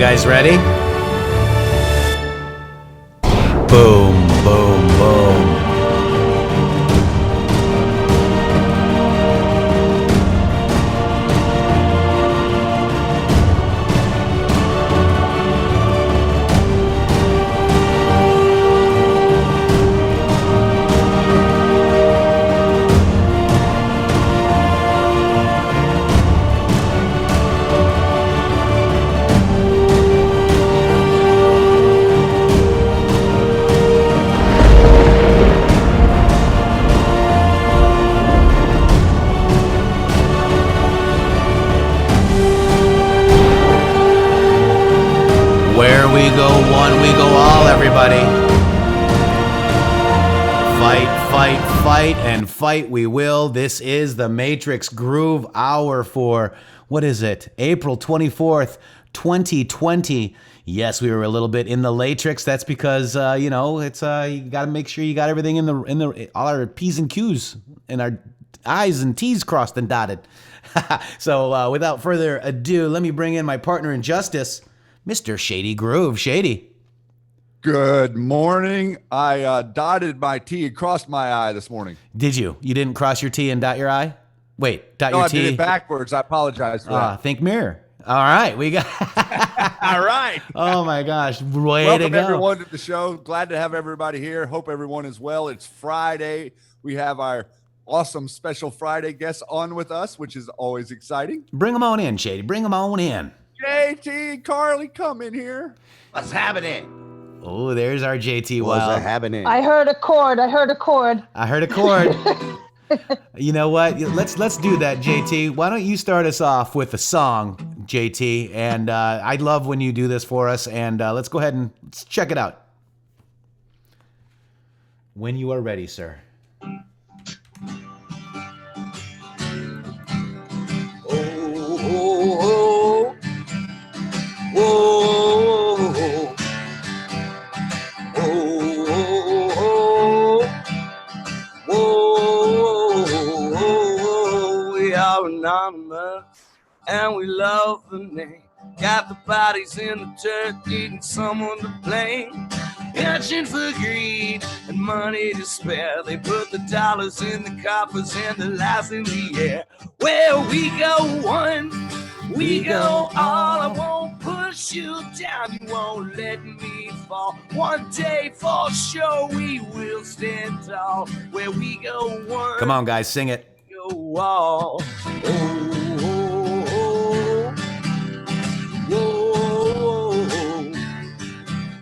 guys ready? Boom, boom, boom. Where we go one, we go all, everybody. Fight, fight, fight, and fight we will. This is the Matrix Groove Hour for, what is it? April 24th, 2020. Yes, we were a little bit in the latrix. That's because, it's you got to make sure you got everything in the all our P's and Q's and our I's and T's crossed and dotted. So without further ado, let me bring in my partner in justice, Mr. Shady Groove. Shady. Good morning. I dotted my T and crossed my I this morning. Did you? You didn't cross your T and dot your I? Wait, dot your T? No, I did it backwards. I apologize for that. Think mirror. All right, we got. All right. Oh my gosh, way Welcome to go! everyone to the show. Glad to have everybody here. Hope everyone is well. It's Friday. We have our awesome special Friday guests on with us, which is always exciting. Bring them on in, Shady. Bring them on in. JT, Karli, come in here. What's happening? Oh, there's our JT Wilde. What's happening? I heard a chord. I heard a chord. You know what? Let's do that, JT. Why don't you start us off with a song, JT? And I love when you do this for us. And let's go ahead and let's check it out. When you are ready, sir. And we love the name. Got the bodies in the dirt, needing someone to blame. Itching for greed and money to spare. They put the dollars in the coffers and the lies in the air. Where we go one, we go all. I won't push you down, you won't let me fall. One day for sure we will stand tall. Where we go one. Come on, guys, sing it. Go all.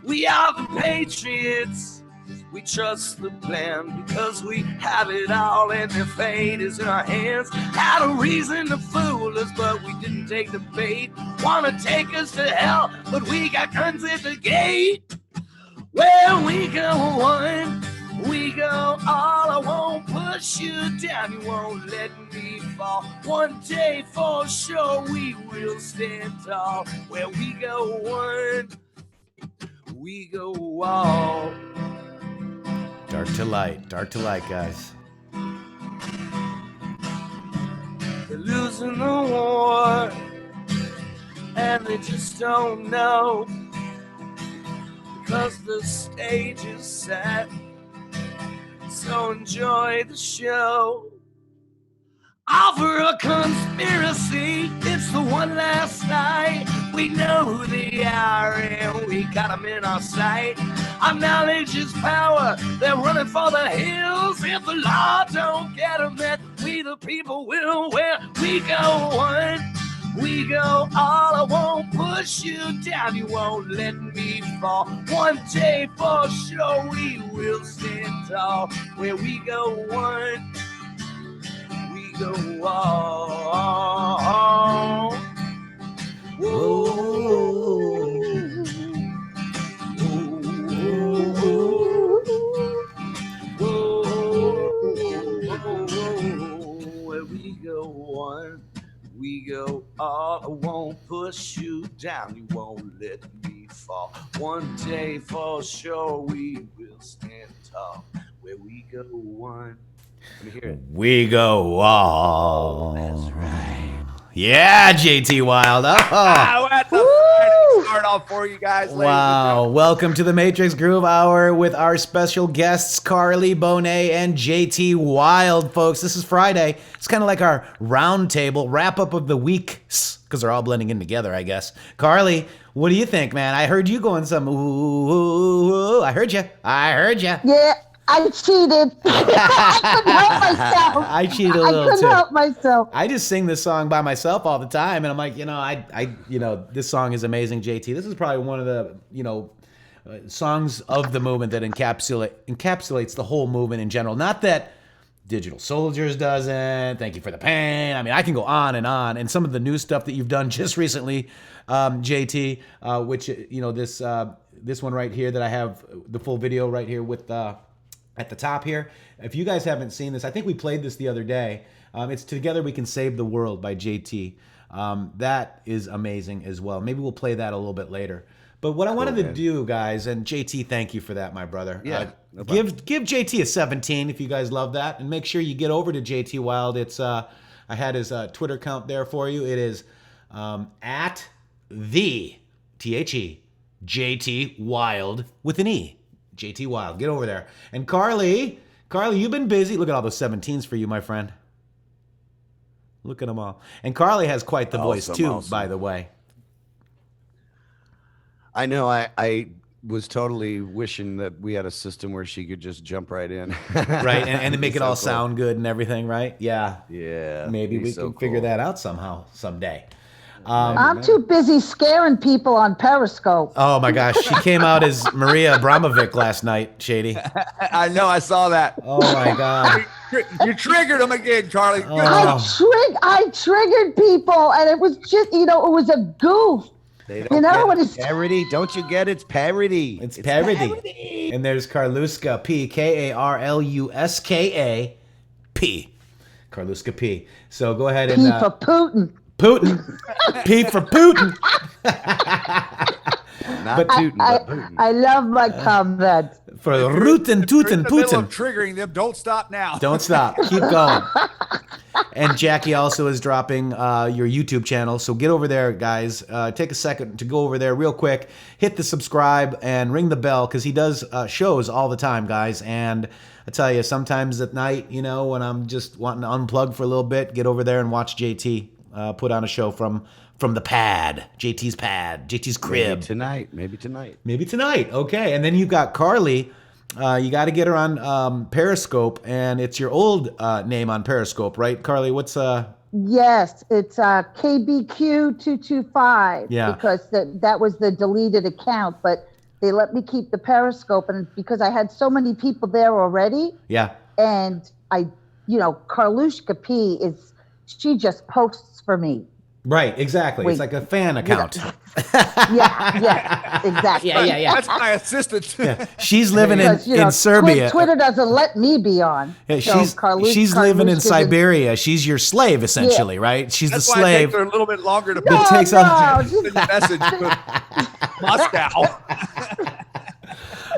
We are the Patriots. We trust the plan because we have it all and their fate is in our hands. Had a reason to fool us, but we didn't take the bait. Wanna take us to hell, but we got guns at the gate. Where we go one, we go all. I won't push you down, you won't let me fall. One day for sure we will stand tall. Where we go one, we go all. Dark to light, guys. They're losing the war, and they just don't know, because the stage is set. So enjoy the show. Offer a conspiracy, it's the one last night. We know who they are and we got them in our sight. Our knowledge is power, they're running for the hills. If the law don't get them, then we the people will. Where we go one, we go all. I won't push you down, you won't let me fall. One day for sure we will stand tall. Where we go one, we go all. Whoa. Where we go one, we go all. I won't push you down, you won't let me fall. One day for sure we will stand tall. Where we go one. Let me hear it. We go all. That's right. Yeah, JT Wilde. Oh. Wow, that's a start off for you guys. Wow. Welcome to the Matrix Groove Hour with our special guests, Karli, Bonet, and JT Wilde, folks. This is Friday. It's kind of like our roundtable wrap-up of the weeks, because they're all blending in together, I guess. Karli, what do you think, man? I heard you going some, ooh. I heard you. Yeah, I cheated. I couldn't help myself. I cheated a little, I couldn't too. help myself. I just sing this song by myself all the time, and I'm like, this song is amazing, JT. This is probably one of the, songs of the movement that encapsulates the whole movement in general. Not that Digital Soldiers doesn't. Thank You for the Pain. I mean, I can go on, and some of the new stuff that you've done just recently, JT, which this one right here that I have the full video right here with at the top here. If you guys haven't seen this, I think we played this the other day. It's Together We Can Save the World by JT. That is amazing as well. Maybe we'll play that a little bit later. But what I wanted to do, guys, and JT, thank you for that, my brother. Yeah, no give JT a 17 if you guys love that, and make sure you get over to JT Wilde. It's I had his Twitter account there for you. It is at the THE JT Wilde with an E. JT Wilde. Get over there. And Karli, you've been busy. Look at all those 17s for you, my friend. Look at them all. And Karli has quite the voice too, by the way. I know. I was totally wishing that we had a system where she could just jump right in. Right, and to make it all sound good and everything, right? Yeah. Yeah. Maybe we can figure that out somehow, someday. I'm too busy scaring people on Periscope. Oh my gosh, she came out as Maria Abramovic last night, Shady. I know, I saw that. Oh my God. You triggered them again, Karli. Good. I triggered people, and it was just, it was a goof. They don't what get is parody? Don't you get it? It's parody. It's parody. And there's Karluska P, Karluska P. Karluska P. So go ahead and P for Putin. Putin. P for Putin. Not Putin, but Putin. I love my comments. For Rootin' Tootin' In the middle of Putin. triggering them. Don't stop now. Don't stop. Keep going. And Jackie also is dropping your YouTube channel. So get over there, guys. Take a second to go over there real quick. Hit the subscribe and ring the bell, because he does shows all the time, guys. And I tell you, sometimes at night, when I'm just wanting to unplug for a little bit, get over there and watch JT put on a show from the pad, JT's crib. Maybe tonight. Okay. And then you've got Karli. You got to get her on Periscope, and it's your old name on Periscope, right, Karli? What's Yes, it's KBQ225. Yeah. Because that was the deleted account, but they let me keep the Periscope, and because I had so many people there already. Yeah. And Karluska P she just posts for me. Right, exactly. It's like a fan account. Yeah, exactly. Yeah. That's my assistant. Yeah. She's living in Serbia. Twitter doesn't let me be on. Yeah, So she's living in Karluska Siberia. She's your slave, essentially, right? She's That's the why it slave. takes her a little bit longer to It takes no, send the message to Moscow.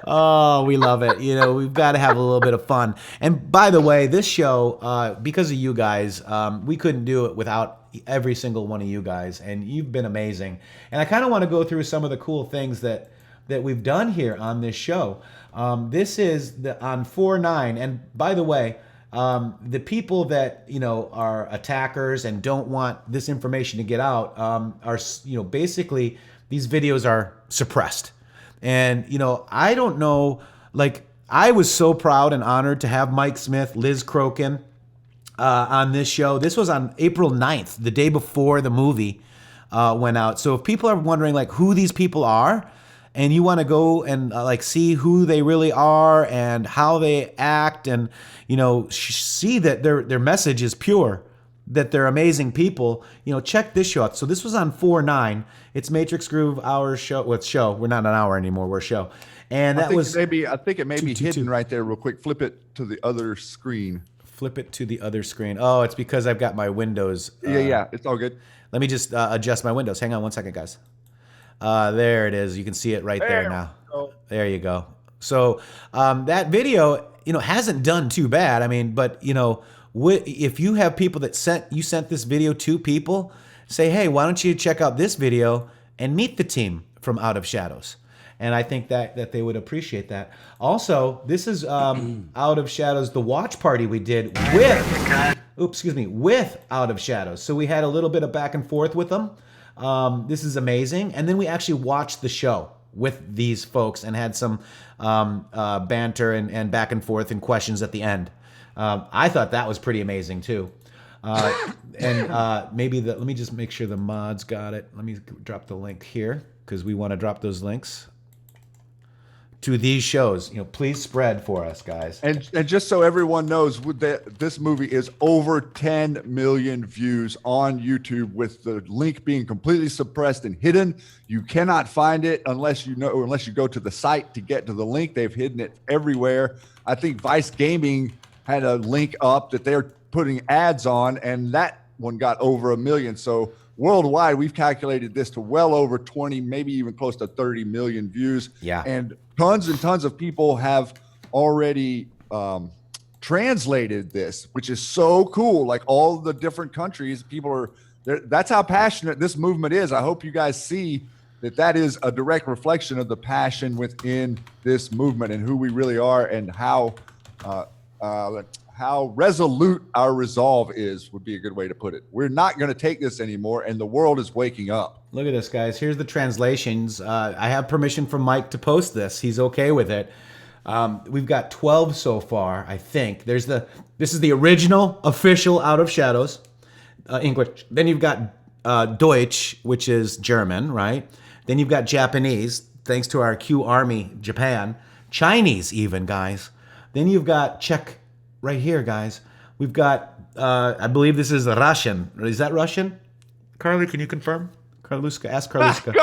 Oh, we love it. We've got to have a little bit of fun. And by the way, this show, because of you guys, we couldn't do it without every single one of you guys. And you've been amazing. And I kind of want to go through some of the cool things that we've done here on this show. This is on 4/9. And by the way, the people that, are attackers and don't want this information to get out are, basically these videos are suppressed. And, I don't know, I was so proud and honored to have Mike Smith, Liz Crokin on this show. This was on April 9th, the day before the movie went out. So if people are wondering, who these people are, and you want to go and, see who they really are and how they act and, see that their message is pure, that they're amazing people, check this show out. So this was on 4/9. It's Matrix Groove Hour show. Well, it's show. We're not an hour anymore. We're a show. And that was I think it may be hidden right there real quick. Flip it to the other screen. Flip it to the other screen. Oh, it's because I've got my windows. Yeah. It's all good. Let me just adjust my windows. Hang on one second, guys. There it is. You can see it right there now. There you go. So that video, hasn't done too bad. I mean, but, if you have people that sent this video to people, say, hey, why don't you check out this video and meet the team from Out of Shadows. And I think that they would appreciate that. Also, this is Out of Shadows, the watch party we did with Out of Shadows. So we had a little bit of back and forth with them. This is amazing. And then we actually watched the show with these folks and had some banter and back and forth and questions at the end. I thought that was pretty amazing too. Let me just make sure the mods got it. Let me drop the link here because we want to drop those links to these shows. Please spread for us, guys. And just so everyone knows, this movie is over 10 million views on YouTube, with the link being completely suppressed and hidden. You cannot find it unless you go to the site to get to the link. They've hidden it everywhere. I think Vice Gaming had a link up that they're putting ads on, and that one got over 1 million. So worldwide, we've calculated this to well over 20, maybe even close to 30 million views. Yeah. And tons and tons of people have already translated this, which is so cool. Like all the different countries, people are there. That's how passionate this movement is. I hope you guys see that is a direct reflection of the passion within this movement and who we really are, and how resolute our resolve is, would be a good way to put it. We're not going to take this anymore, and the world is waking up. Look at this, guys. Here's the translations. I have permission from Mike to post this. He's okay with it. We've got 12 so far, I think. This is the original official Out of Shadows, English. Then you've got Deutsch, which is German, right? Then you've got Japanese, thanks to our Q Army, Japan. Chinese even, guys. Then you've got Czech right here, guys. We've got, I believe this is Russian. Is that Russian? Karli, can you confirm? Ask Karluska.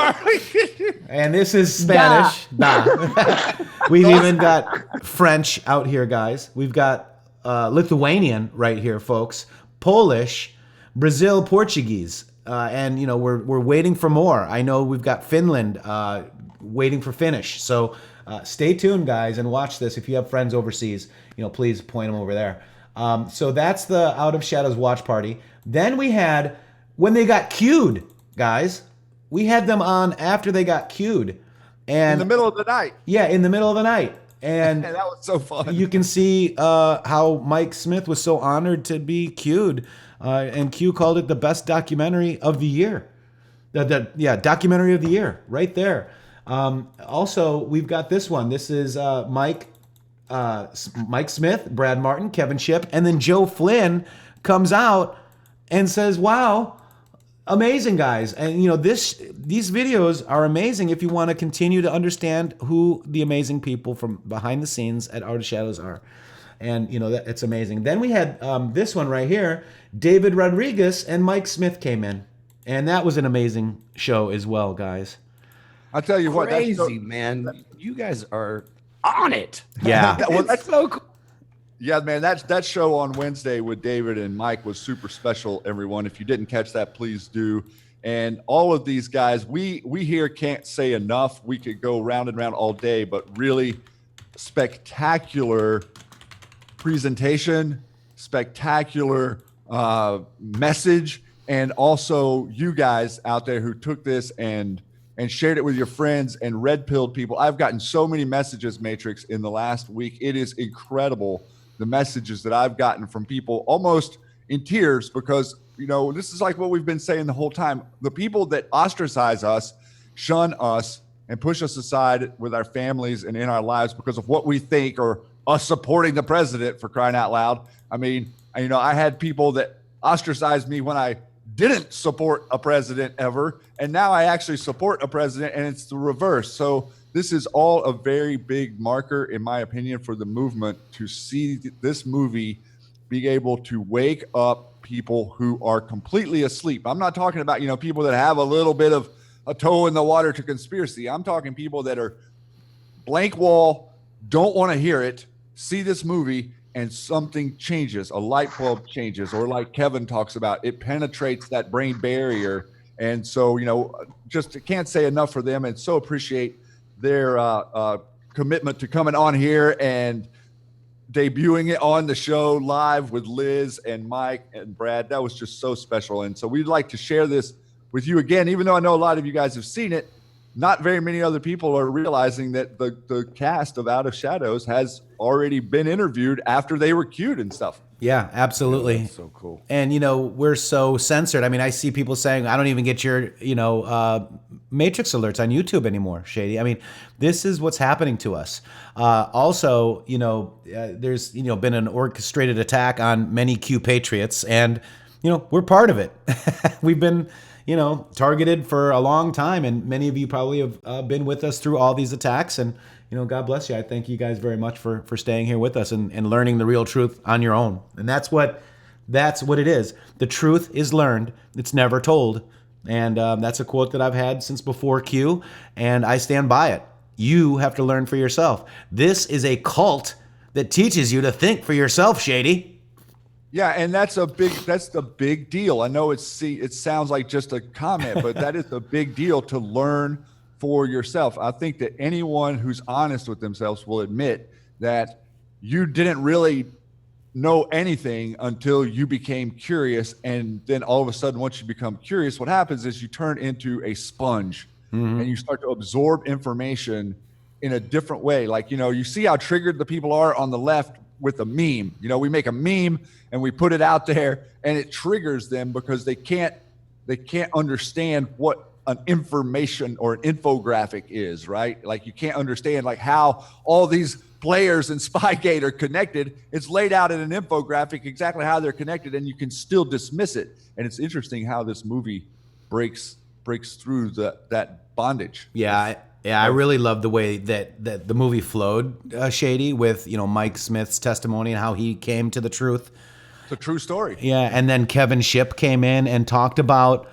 And this is Spanish. Da. We've even got French out here, guys. We've got Lithuanian right here, folks. Polish, Brazil, Portuguese. And, we're waiting for more. I know we've got Finland waiting for Finnish. So stay tuned, guys, and watch this. If you have friends overseas, please point them over there. So that's the Out of Shadows watch party. Then we had when they got cued, guys. We had them on after they got cued. And in the middle of the night. Yeah, in the middle of the night. And that was so fun. You can see how Mike Smith was so honored to be cued. And Q called it the best documentary of the year. Documentary of the year, right there. Also, we've got this one. This is Mike Smith, Brad Martin, Kevin Shipp, and then Joe Flynn comes out and says, "Wow, amazing, guys!" And these videos are amazing if you want to continue to understand who the amazing people from behind the scenes at Out of Shadows are. And it's amazing. Then we had this one right here. David Rodriguez and Mike Smith came in, and that was an amazing show as well, guys. I'll tell you what, crazy, man. You guys are on it. Yeah. Well, that's so cool. Yeah, man, that show on Wednesday with David and Mike was super special, everyone. If you didn't catch that, please do. And all of these guys, we here can't say enough. We could go round and round all day, but really spectacular presentation, spectacular message, and also you guys out there who took this and shared it with your friends and red-pilled people. I've gotten so many messages, Matrix, in the last week. It is incredible, the messages that I've gotten from people almost in tears, because, this is like what we've been saying the whole time. The people that ostracize us, shun us, and push us aside with our families and in our lives because of what we think, or us supporting the president, for crying out loud. I mean, I had people that ostracized me when I didn't support a president ever, and now I actually support a president, and it's the reverse. So this is all a very big marker, in my opinion, for the movement to see this movie be able to wake up people who are completely asleep. I'm not talking about, people that have a little bit of a toe in the water to conspiracy. I'm talking people that are blank wall, don't want to hear it, see this movie, and something changes, a light bulb changes, or like Kevin talks about, it penetrates that brain barrier. And so, just can't say enough for them, and so appreciate their commitment to coming on here and debuting it on the show live with Liz and Mike and Brad. That was just so special. And so we'd like to share this with you again, even though I know a lot of you guys have seen it. not very many other people are realizing that the cast of Out of Shadows has already been interviewed after they were queued and stuff. Yeah, absolutely. That's so cool. And, we're so censored. I mean, I see people saying, I don't even get your, Matrix alerts on YouTube anymore, Shady. I mean, this is what's happening to us. Also, there's, been an orchestrated attack on many Q Patriots, and, we're part of it. We've been, targeted for a long time, and many of you probably have been with us through all these attacks, and, God bless you. I thank you guys very much for staying here with us and learning the real truth on your own. And that's what it is. The truth is learned. It's never told. And that's a quote that I've had since before Q, and I stand by it. You have to learn for yourself. This is a cult that teaches you to think for yourself, Shady. Yeah, and that's the big deal. I know it sounds like just a comment, but that is a big deal, to learn for yourself. I think that anyone who's honest with themselves will admit that you didn't really know anything until you became curious. And then all of a sudden, once you become curious, what happens is you turn into a sponge, and you start to absorb information in a different way. Like, you see how triggered the people are on the left with a meme. We make a meme and we put it out there, and it triggers them because they can't understand what an information or an infographic is, right? Like, you can't understand like how all these players in Spygate are connected. It's laid out in an infographic exactly how they're connected, and you can still dismiss it. And it's interesting how this movie breaks through that bondage. Yeah, I really love the way that the movie flowed, Shady, with Mike Smith's testimony and how he came to the truth. It's a true story. Yeah, and then Kevin Shipp came in and talked about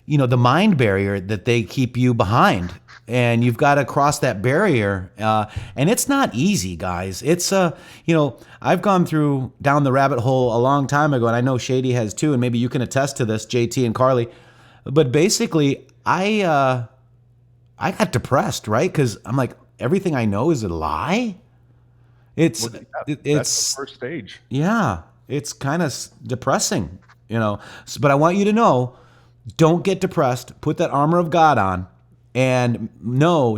the mind barrier that they keep you behind, and you've got to cross that barrier. And it's not easy, guys. It's I've gone down the rabbit hole a long time ago, and I know Shady has too, and maybe you can attest to this, JT and Karli. But basically, I got depressed, right? Because I'm like, everything I know is a lie. It's that's the first stage. Yeah, it's kind of depressing, But I want you to know, don't get depressed. Put that armor of God on, and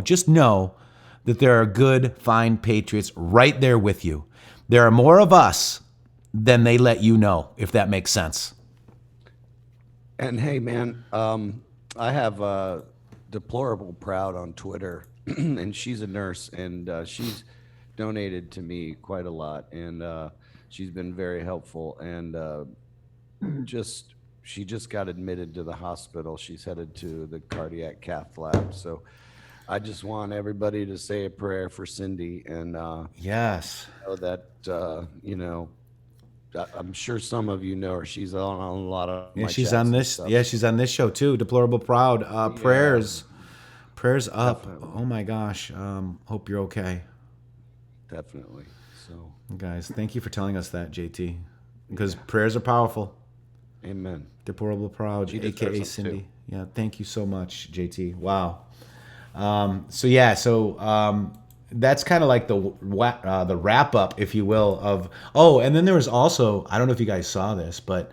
just know that there are good, fine patriots right there with you. There are more of us than they let you know, if that makes sense. And hey, man, I have Deplorable Proud on Twitter, and she's a nurse, and she's donated to me quite a lot, and she's been very helpful, and she just got admitted to the hospital. She's headed to the cardiac cath lab. So I just want everybody to say a prayer for Cindy, and yes, know that I'm sure some of you know her. She's on a lot of my she's chats on and this. stuff. Yeah, she's on this show too. Deplorable Proud. Prayers up. Definitely. Oh my gosh. Hope you're okay, Definitely. So, guys. Thank you for telling us that, JT, because prayers are powerful. amen. Deplorable Proud, She deserves aka them, Cindy. too. Yeah, thank you so much, JT. Wow. So that's kind of like the wrap up, if you will, of. Oh, and then there was also, I don't know if you guys saw this, but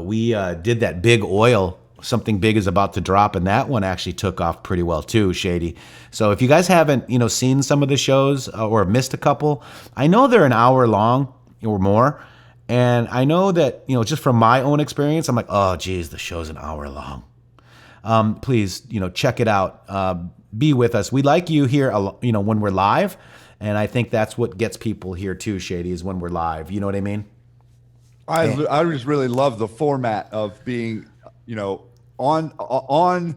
we did that big oil. Something big is about to drop, and that one actually took off pretty well too, Shady. So if you guys haven't, seen some of the shows or missed a couple, I know they're an hour long or more. And I know that, just from my own experience, I'm like, oh, geez, the show's an hour long. Please, check it out. Be with us. We like you here, when we're live. And I think that's what gets people here too, Shady, is when we're live. You know what I mean? I just really love the format of being, on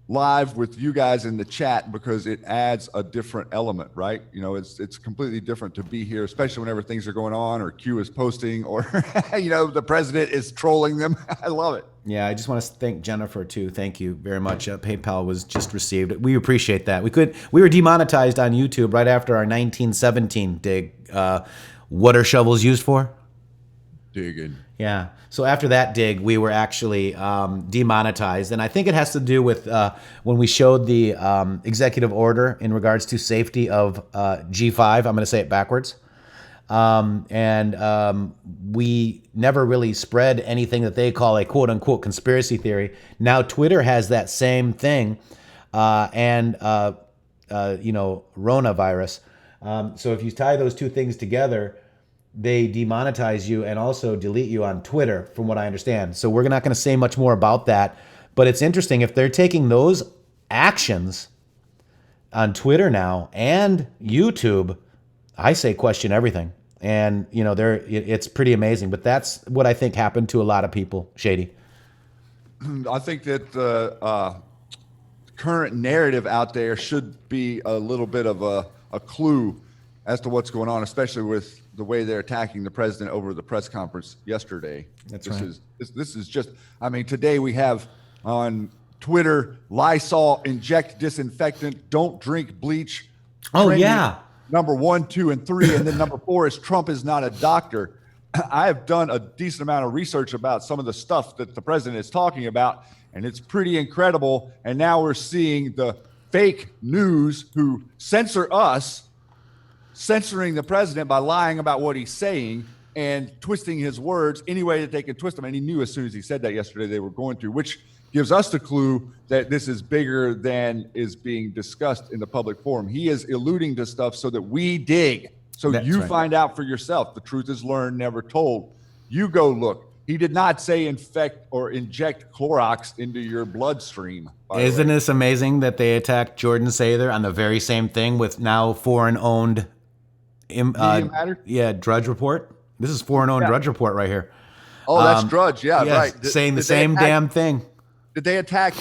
live with you guys in the chat, because it adds a different element, right? It's completely different to be here, especially whenever things are going on or Q is posting or, the president is trolling them. I love it. Yeah, I just want to thank Jennifer too. Thank you very much. PayPal was just received. We appreciate that. We were demonetized on YouTube right after our 1917 dig. What are shovels used for? Digging. Yeah. So after that dig, we were actually demonetized. And I think it has to do with when we showed the executive order in regards to safety of G5. I'm going to say it backwards. We never really spread anything that they call a quote unquote conspiracy theory. Now Twitter has that same thing. and Ronavirus. So if you tie those two things together, they demonetize you and also delete you on Twitter, from what I understand. So we're not going to say much more about that. But it's interesting, if they're taking those actions on Twitter now and YouTube, I say question everything. And, it's pretty amazing. But that's what I think happened to a lot of people, Shady. I think that the current narrative out there should be a little bit of a clue as to what's going on, especially with the way they're attacking the president over the press conference yesterday. This is just, today we have on Twitter, Lysol, inject disinfectant, don't drink bleach. Oh, Trending yeah. Number 1, 2, and 3. And then number 4 is Trump is not a doctor. I have done a decent amount of research about some of the stuff that the president is talking about, and it's pretty incredible. And now we're seeing the fake news who censor us, censoring the president by lying about what he's saying and twisting his words any way that they can twist them. And he knew as soon as he said that yesterday they were going to, which gives us the clue that this is bigger than is being discussed in the public forum. He is alluding to stuff so that we dig, so That's you right. find out for yourself. The truth is learned, never told. You go look. He did not say infect or inject Clorox into your bloodstream. Isn't this amazing that they attacked Jordan Sather on the very same thing with now foreign-owned Matter? Drudge Report? This is foreign-owned Drudge Report right here. Oh, that's Drudge. Yeah, Yes, right. saying the same damn thing. Did they attack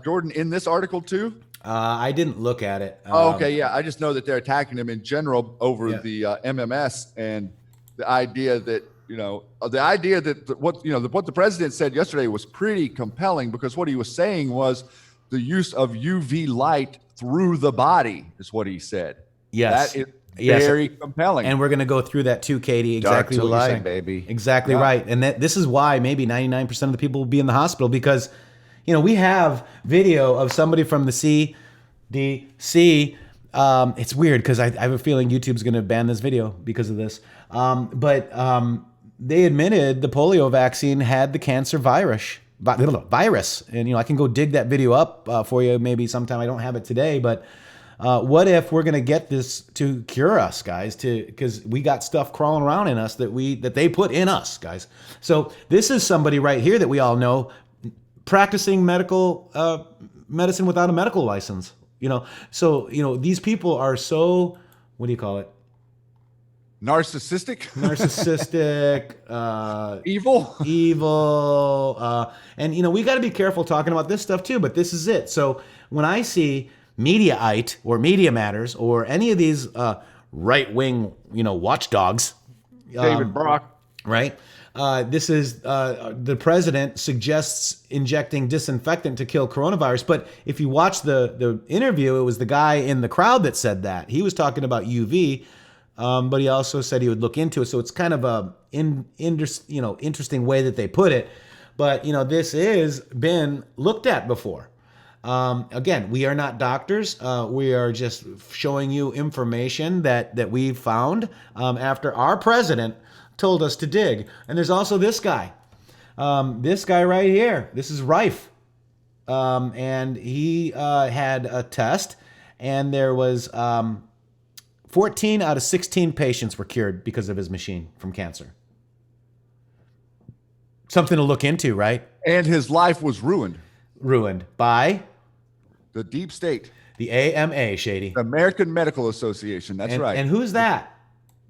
Jordan in this article too? I didn't look at it. Okay, yeah. I just know that they're attacking him in general over the MMS and the idea that what the president said yesterday was pretty compelling, because what he was saying was the use of UV light through the body is what he said. Yes. That is very compelling. And we're going to go through that too, Katie. Exactly Dark to what you're light, saying. baby. Exactly right. And this is why maybe 99% of the people will be in the hospital, because, we have video of somebody from the CDC. It's weird because I have a feeling YouTube's going to ban this video because of this. But they admitted the polio vaccine had the cancer virus. And, I can go dig that video up for you maybe sometime. I don't have it today, but what if we're going to get this to cure us, guys, because we got stuff crawling around in us that they put in us, guys. So this is somebody right here that we all know practicing medical medicine without a medical license, So, these people are so, what do you call it? Narcissistic, evil. And, we got to be careful talking about this stuff too, but this is it. So when I see Mediaite or Media Matters or any of these right-wing, watchdogs, David Brock, right? This is the president suggests injecting disinfectant to kill coronavirus. But if you watch the interview, it was the guy in the crowd that said that. He was talking about UV, but he also said he would look into it. So it's kind of a interesting way that they put it. But this is been looked at before. Again, we are not doctors. We are just showing you information that we found after our president told us to dig. And there's also this guy right here. This is Rife. And he had a test, and there was 14 out of 16 patients were cured because of his machine from cancer. Something to look into, right? and his life was ruined. Ruined by The deep state, the AMA, Shady. the American Medical Association. That's And- right. And who's that?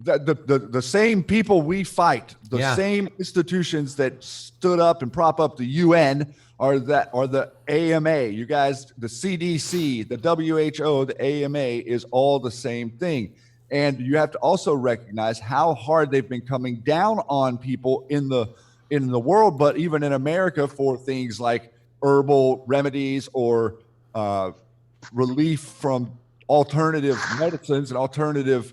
The same people we fight, the Yeah. same institutions that stood up and prop up the UN are the AMA. You guys, the CDC, the WHO, the AMA is all the same thing. And you have to also recognize how hard they've been coming down on people in the world, but even in America, for things like herbal remedies or relief from alternative medicines and alternative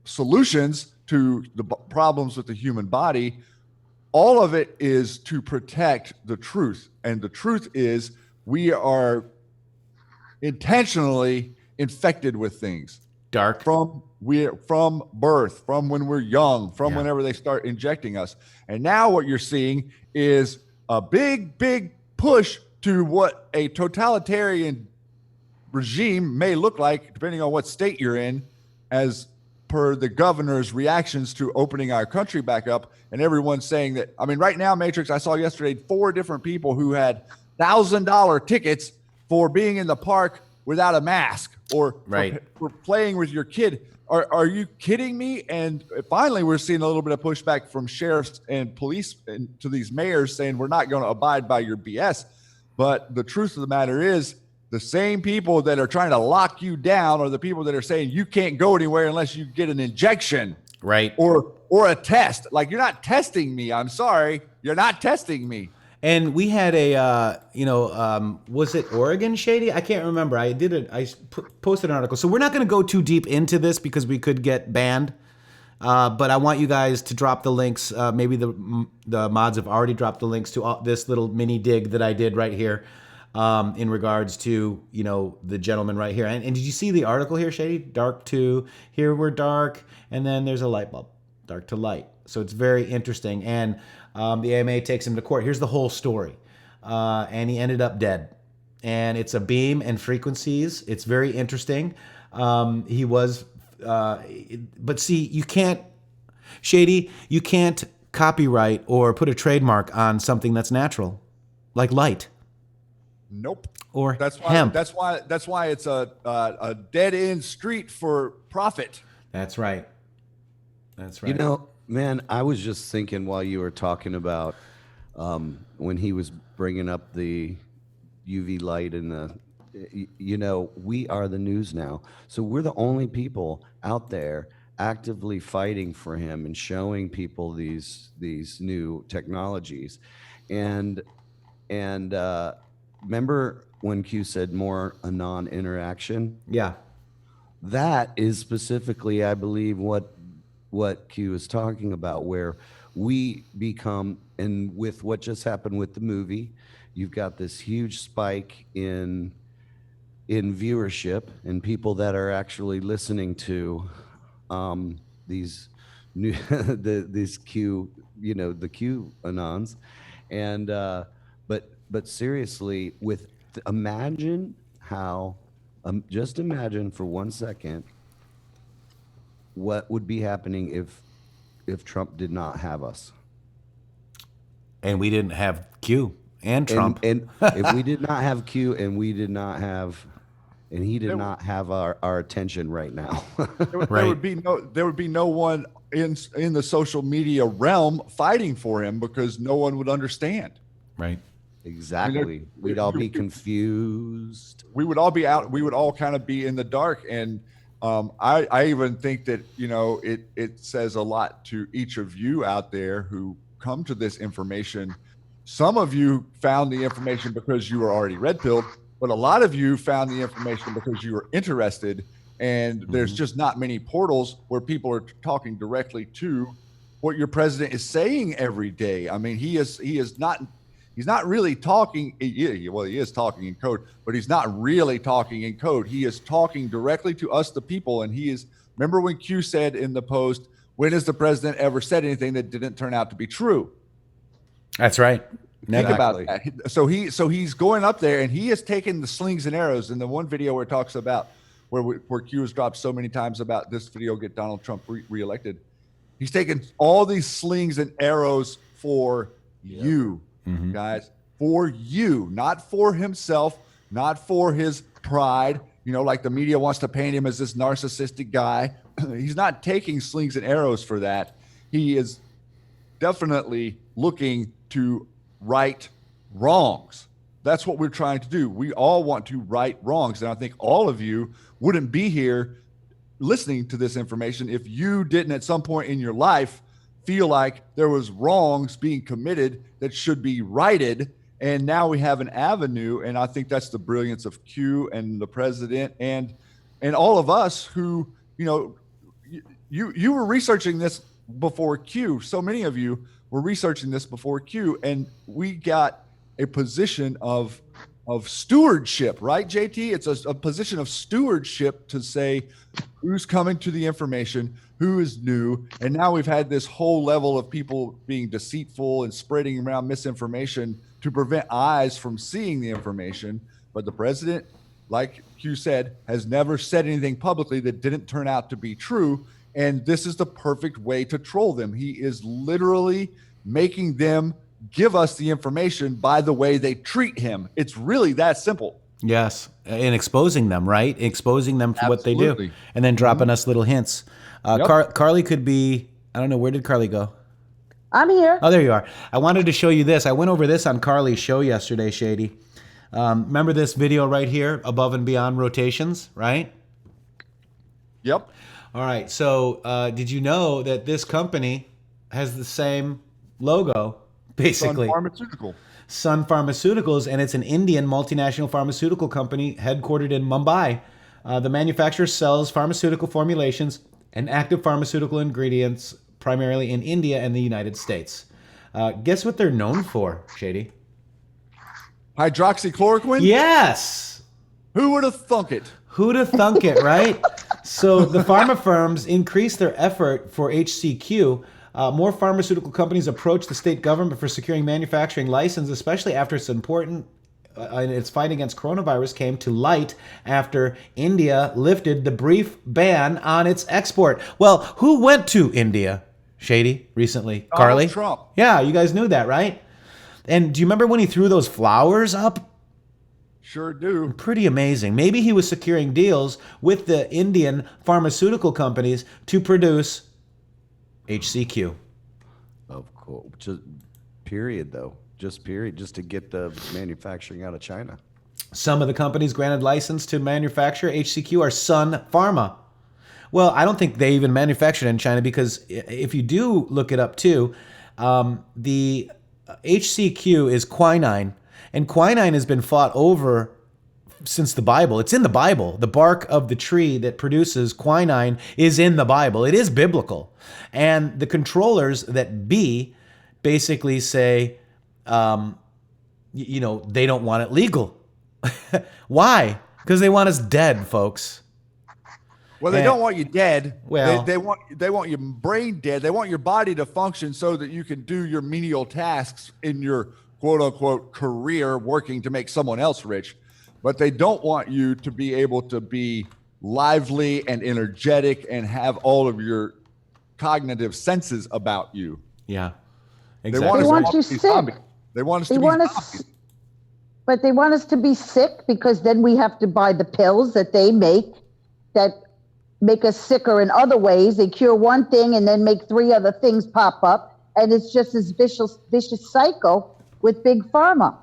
solutions to the problems with the human body. All of it is to protect the truth. And the truth is we are intentionally infected with things Dark. from birth, from when we're young, from Yeah. whenever they start injecting us. And now what you're seeing is a big push to what a totalitarian regime may look like, depending on what state you're in, as per the governor's reactions to opening our country back up. And everyone's saying that, I mean, right now, Matrix, I saw yesterday 4 different people who had $1,000 tickets for being in the park without a mask, or for playing with your kid. Are you kidding me? And finally, we're seeing a little bit of pushback from sheriffs and police and to these mayors saying we're not going to abide by your BS. But the truth of the matter is, the same people that are trying to lock you down are the people that are saying you can't go anywhere unless you get an injection, right? Or a test. Like, you're not testing me. I'm sorry, you're not testing me. And we had a, was it Oregon, Shady? I can't remember. I posted an article. So we're not going to go too deep into this because we could get banned. But I want you guys to drop the links. Maybe the mods have already dropped the links to this little mini dig that I did right here in regards to, the gentleman right here. And did you see the article here, Shady? Dark to, here we're dark, and then there's a light bulb, dark to light. So it's very interesting. And the AMA takes him to court. Here's the whole story. And he ended up dead. And it's a beam and frequencies. It's very interesting. He was, but see, you can't, Shady, you can't copyright or put a trademark on something that's natural, like light. Nope. Or that's why, hemp. That's why it's a dead end street for profit. That's right. That's right. Man, I was just thinking while you were talking about when he was bringing up the UV light and we are the news now. So we're the only people out there actively fighting for him and showing people these new technologies. And remember when Q said more a non-interaction? Yeah. That is specifically, I believe, what Q is talking about, where we become, and with what just happened with the movie, you've got this huge spike in viewership and people that are actually listening to these new these Q, the QAnons, and but seriously, imagine how, just imagine for 1 second what would be happening if Trump did not have us, and we didn't have Q and Trump, and if we did not have Q and we did not have, and he did not have our attention right now. There would be no one in the social media realm fighting for him because no one would understand. Right. Exactly. We'd all be confused. We would all be out. We would all kind of be in the dark. And I even think that, it says a lot to each of you out there who come to this information. Some of you found the information because you were already red-pilled, but a lot of you found the information because you were interested. And there's just not many portals where people are talking directly to what your president is saying every day. I mean, he's not really talking. He is talking in code, but he's not really talking in code. He is talking directly to us, the people. And remember when Q said in the post, when has the president ever said anything that didn't turn out to be true? That's right. Think about that. So he's going up there and he has taken the slings and arrows in the one video where it talks about where Q has dropped so many times about this video get Donald Trump reelected. He's taken all these slings and arrows for you. Guys, for you, not for himself, not for his pride, like the media wants to paint him as this narcissistic guy. He's not taking slings and arrows for that. He is definitely looking to right wrongs. That's what we're trying to do. We all want to right wrongs. And I think all of you wouldn't be here listening to this information if you didn't at some point in your life feel like there was wrongs being committed that should be righted. And now we have an avenue. And I think that's the brilliance of Q and the president and all of us who, you were researching this before Q. So many of you were researching this before Q, and we got a position of stewardship, right, JT? It's a position of stewardship to say who's coming to the information, who is new. And now we've had this whole level of people being deceitful and spreading around misinformation to prevent eyes from seeing the information. But the president, like Q said, has never said anything publicly that didn't turn out to be true. And this is the perfect way to troll them. He is literally making them give us the information by the way they treat him. It's really that simple. Yes, and exposing them, right? Exposing them for what they do, Absolutely. and then dropping us little hints. Yep. Karli could be, I don't know, where did Karli go? I'm here. Oh, there you are. I wanted to show you this. I went over this on Karli's show yesterday, Shady. Remember this video right here, above and beyond rotations, right? Yep. All right, so did you know that this company has the same logo, basically? Sun Pharmaceutical. Sun Pharmaceuticals, and it's an Indian multinational pharmaceutical company headquartered in Mumbai. The manufacturer sells pharmaceutical formulations and active pharmaceutical ingredients primarily in India and the United States. Guess what they're known for, Shady? Hydroxychloroquine? Yes! Who would have thunk it? Who'd have thunk it, right? So the pharma firms increased their effort for HCQ. More pharmaceutical companies approached the state government for securing manufacturing license, especially after its fight against coronavirus came to light after India lifted the brief ban on its export. Well, who went to India, Shady, recently? Karli? Trump. Yeah, you guys knew that, right? And do you remember when he threw those flowers up? Sure do. Pretty amazing. Maybe he was securing deals with the Indian pharmaceutical companies to produce HCQ. Of course. Just period, though. Just period. Just to get the manufacturing out of China. Some of the companies granted license to manufacture HCQ are Sun Pharma. Well, I don't think they even manufactured in China, because if you do look it up too, the HCQ is quinine, and quinine has been fought over since the Bible. It's in the Bible. The bark of the tree that produces quinine is in the Bible. It is biblical. And the controllers that be basically say, they don't want it legal. Why? Because they want us dead, folks. Well, they don't want you dead. Well, they want your brain dead. They want your body to function so that you can do your menial tasks in your quote unquote career, working to make someone else rich. But they don't want you to be able to be lively and energetic and have all of your cognitive senses about you. Yeah, They exactly. want us you to be sick. zombies. They want us They to be want us, zombies. but they want us to be sick, because then we have to buy the pills that they make that make us sicker in other ways. They cure one thing and then make 3 other things pop up. And it's just this vicious cycle with big pharma.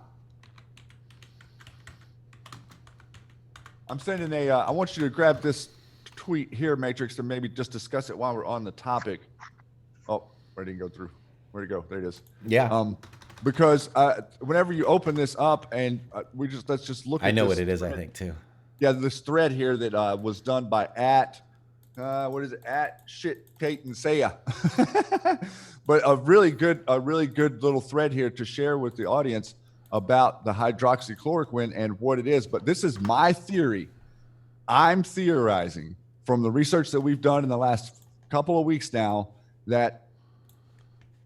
I'm sending I want you to grab this tweet here, Matrix, and maybe just discuss it while we're on the topic. Oh, where did it go through? Where'd it go? There it is. Yeah. Because whenever you open this up and let's just look at I know this what it is, I thread. think, too. Yeah, this thread here that was done by what is it? Shit, Kate and Saya. But a really good little thread here to share with the audience about the hydroxychloroquine and what it is. But this is my theory. I'm theorizing from the research that we've done in the last couple of weeks now that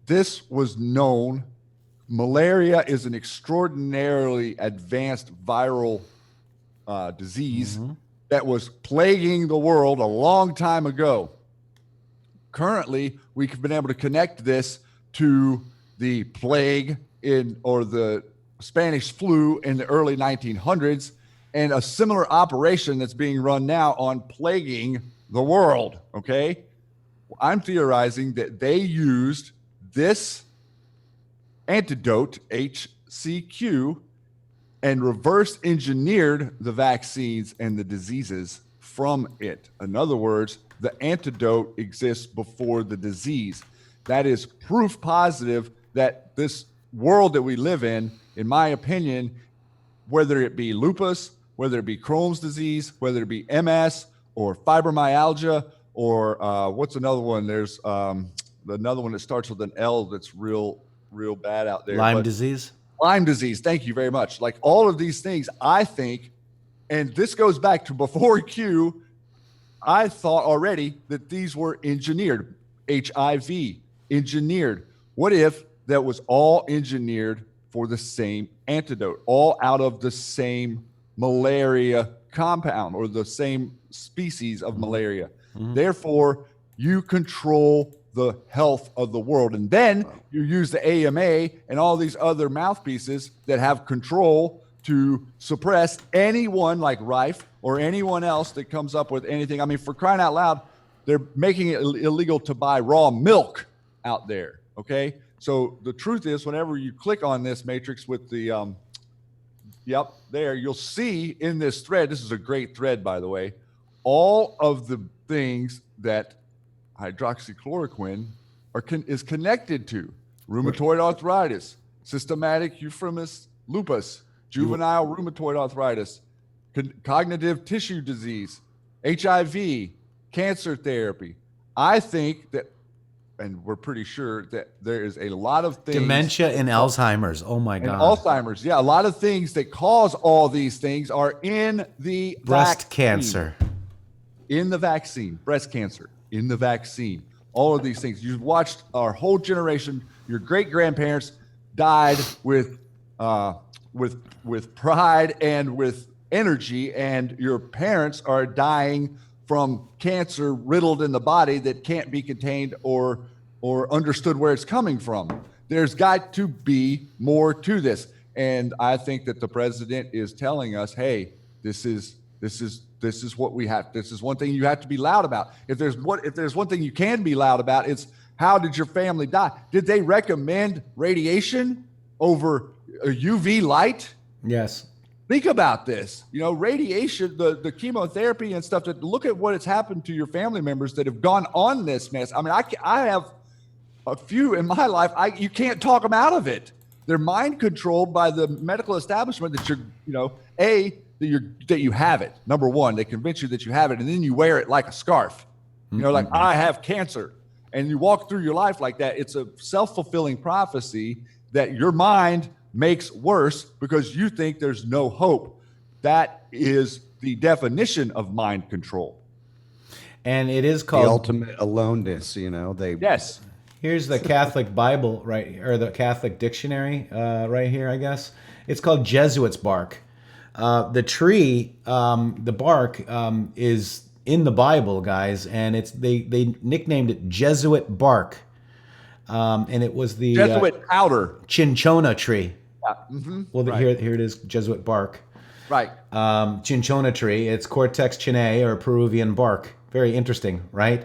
this was known. Malaria is an extraordinarily advanced viral disease that was plaguing the world a long time ago. Currently, we've been able to connect this to the plague or the Spanish flu in the early 1900s, and a similar operation that's being run now on plaguing the world. Okay, I'm theorizing that they used this antidote, HCQ, and reverse engineered the vaccines and the diseases from it. In other words, the antidote exists before the disease. That is proof positive that this world that we live in my opinion, whether it be lupus, whether it be Crohn's disease, whether it be MS or fibromyalgia, or what's another one? There's another one that starts with an L that's real bad out there. Lyme disease? Lyme disease. Thank you very much. Like all of these things, I think, and this goes back to before Q, I thought already that these were engineered. HIV, engineered. What if that was all engineered for the same antidote, all out of the same malaria compound or the same species of malaria. Therefore, you control the health of the world. And then you use the AMA and all these other mouthpieces that have control to suppress anyone like Rife or anyone else that comes up with anything. I mean, for crying out loud, they're making it illegal to buy raw milk out there. Okay. So the truth is, whenever you click on this matrix with the, yep, there, you'll see in this thread, this is a great thread, by the way, all of the things that hydroxychloroquine is connected to: rheumatoid arthritis, systematic euphemus lupus, juvenile rheumatoid arthritis, cognitive tissue disease, HIV, cancer therapy. I think that, and we're pretty sure that there is a lot of things. Dementia and Alzheimer's. Oh my God. And Alzheimer's. Yeah. A lot of things that cause all these things are in the Breast vaccine. cancer. In the vaccine, breast cancer, in the vaccine, all of these things. You've watched our whole generation, your great grandparents died with pride and with energy, and your parents are dying from cancer riddled in the body that can't be contained or understood where it's coming from. There's got to be more to this. And I think that the president is telling us, hey, this is what we have. This is one thing you have to be loud about. If there's one thing you can be loud about, it's how did your family die? Did they recommend radiation over a UV light? Yes. Think about this. You know, radiation, the chemotherapy and stuff. Look at what has happened to your family members that have gone on this mess. I mean, I have a few in my life. You can't talk them out of it. They're mind controlled by the medical establishment that that you have it. Number one, they convince you that you have it, and then you wear it like a scarf. You know, like I have cancer, and you walk through your life like that. It's a self-fulfilling prophecy that your mind makes worse because you think there's no hope. That is the definition of mind control. And it is The called ultimate aloneness, you know. Yes. Here's the Catholic Bible, right, or the Catholic dictionary, right here, I guess. It's called Jesuit's bark. The tree, the bark, is in the Bible, guys, and they nicknamed it Jesuit bark, and it was the Jesuit powder. cinchona tree. Yeah. Mm-hmm. Well, Right. here it is, Jesuit bark. Right. Cinchona tree. It's Cortex chinnae, or Peruvian bark. Very interesting, right?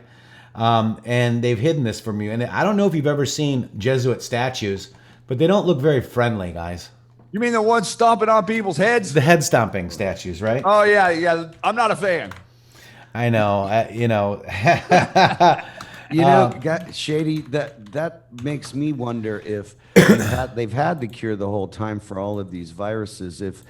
And they've hidden this from you. And I don't know if you've ever seen Jesuit statues, but they don't look very friendly, guys. You mean the ones stomping on people's heads? The head stomping statues, right? Oh yeah. I'm not a fan. I know. You know. Shady, that makes me wonder if they've had the cure the whole time for all of these viruses. If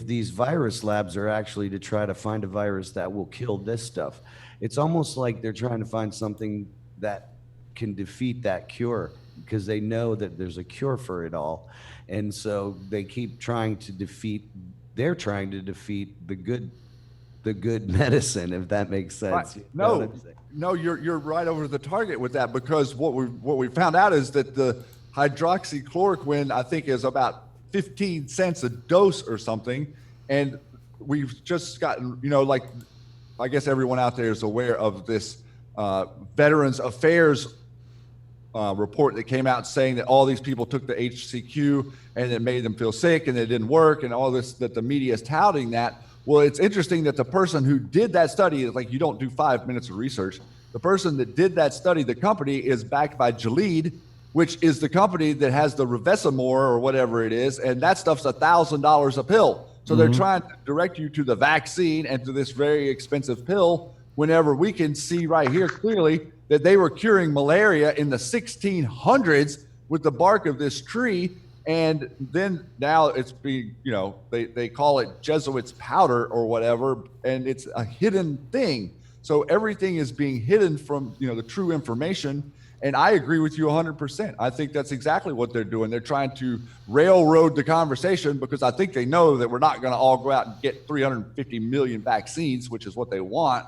these virus labs are actually to try to find a virus that will kill this stuff, it's almost like they're trying to find something that can defeat that cure, because they know that there's a cure for it all, and so they keep trying to defeat. They're trying to defeat the good medicine, if that makes sense. Right. No, you're right over the target with that, because what we found out is that the hydroxychloroquine, I think, is about 15 cents a dose or something, and we've just gotten, like, I guess everyone out there is aware of this Veterans Affairs report that came out saying that all these people took the HCQ and it made them feel sick and it didn't work, and all this, that the media is touting that. Well, it's interesting that the person who did that study is like, you don't do 5 minutes of research. The person that did that study, the company is backed by Gilead, which is the company that has the Revessamore or whatever it is, and that stuff's $1,000 a pill. So they're trying to direct you to the vaccine and to this very expensive pill, whenever we can see right here clearly that they were curing malaria in the 1600s with the bark of this tree. And then now it's being, they call it Jesuit's powder or whatever, and it's a hidden thing. So everything is being hidden from, the true information. And I agree with you 100%. I think that's exactly what they're doing. They're trying to railroad the conversation, because I think they know that we're not going to all go out and get 350 million vaccines, which is what they want.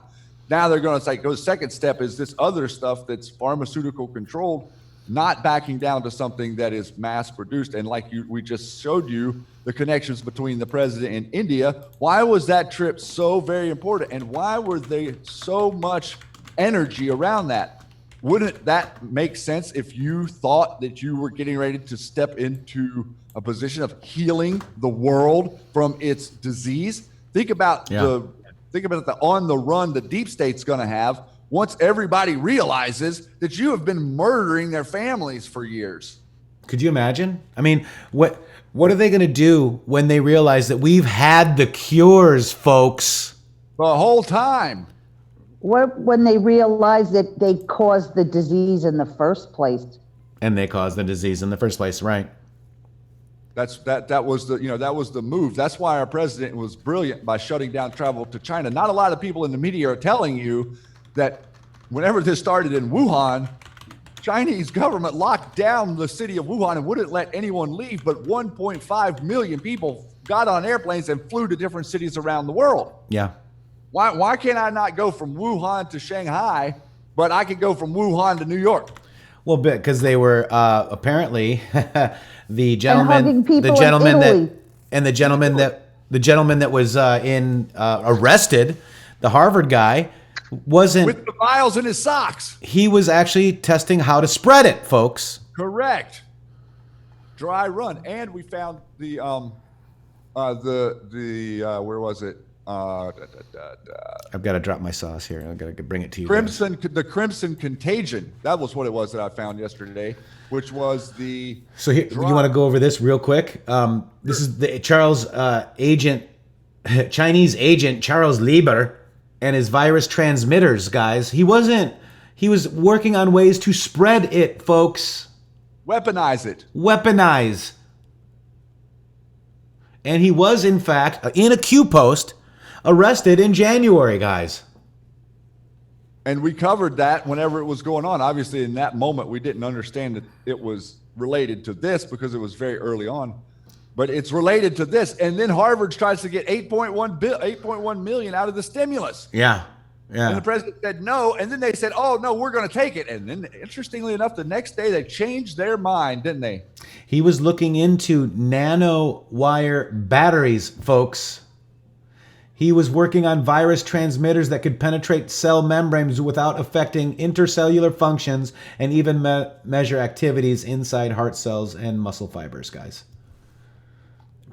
Now they're going to say, go second step is this other stuff that's pharmaceutical controlled. not backing down to something that is mass produced. And like we just showed you the connections between the president and India. Why was that trip so very important? And why were they so much energy around that? Wouldn't that make sense if you thought that you were getting ready to step into a position of healing the world from its disease? Think about the on the run the deep state's going to have once everybody realizes that you have been murdering their families for years. Could you imagine? I mean, what are they going to do when they realize that we've had the cures, folks? The whole time. What when they realize that they caused the disease in the first place? And they caused the disease in the first place, right? That was the move. That's why our president was brilliant by shutting down travel to China. Not a lot of people in the media are telling you that whenever this started in Wuhan, Chinese government locked down the city of Wuhan and wouldn't let anyone leave, but 1.5 million people got on airplanes and flew to different cities around the world. Yeah. Why can't I not go from Wuhan to Shanghai, but I could go from Wuhan to New York? Well, because they were apparently the gentleman that was arrested, the Harvard guy, wasn't with the vials in his socks. He was actually testing how to spread it, folks. Correct. Dry run, and we found the where was it? I've got to drop my sauce here. I've got to bring it to you. The Crimson Contagion. That was what it was that I found yesterday, which was the. So here, you want to go over this real quick? This is the Chinese agent Charles Lieber and his virus transmitters, guys. He was working on ways to spread it, folks. Weaponize it. Weaponize. And he was, in fact, in a Q post, arrested in January, guys. And we covered that whenever it was going on. Obviously, in that moment, we didn't understand that it was related to this because it was very early on. But it's related to this. And then Harvard tries to get 8.1 million out of the stimulus. Yeah. Yeah. And the president said no. And then they said, oh, no, we're going to take it. And then, interestingly enough, the next day they changed their mind, didn't they? He was looking into nanowire batteries, folks. He was working on virus transmitters that could penetrate cell membranes without affecting intercellular functions and even measure activities inside heart cells and muscle fibers, guys.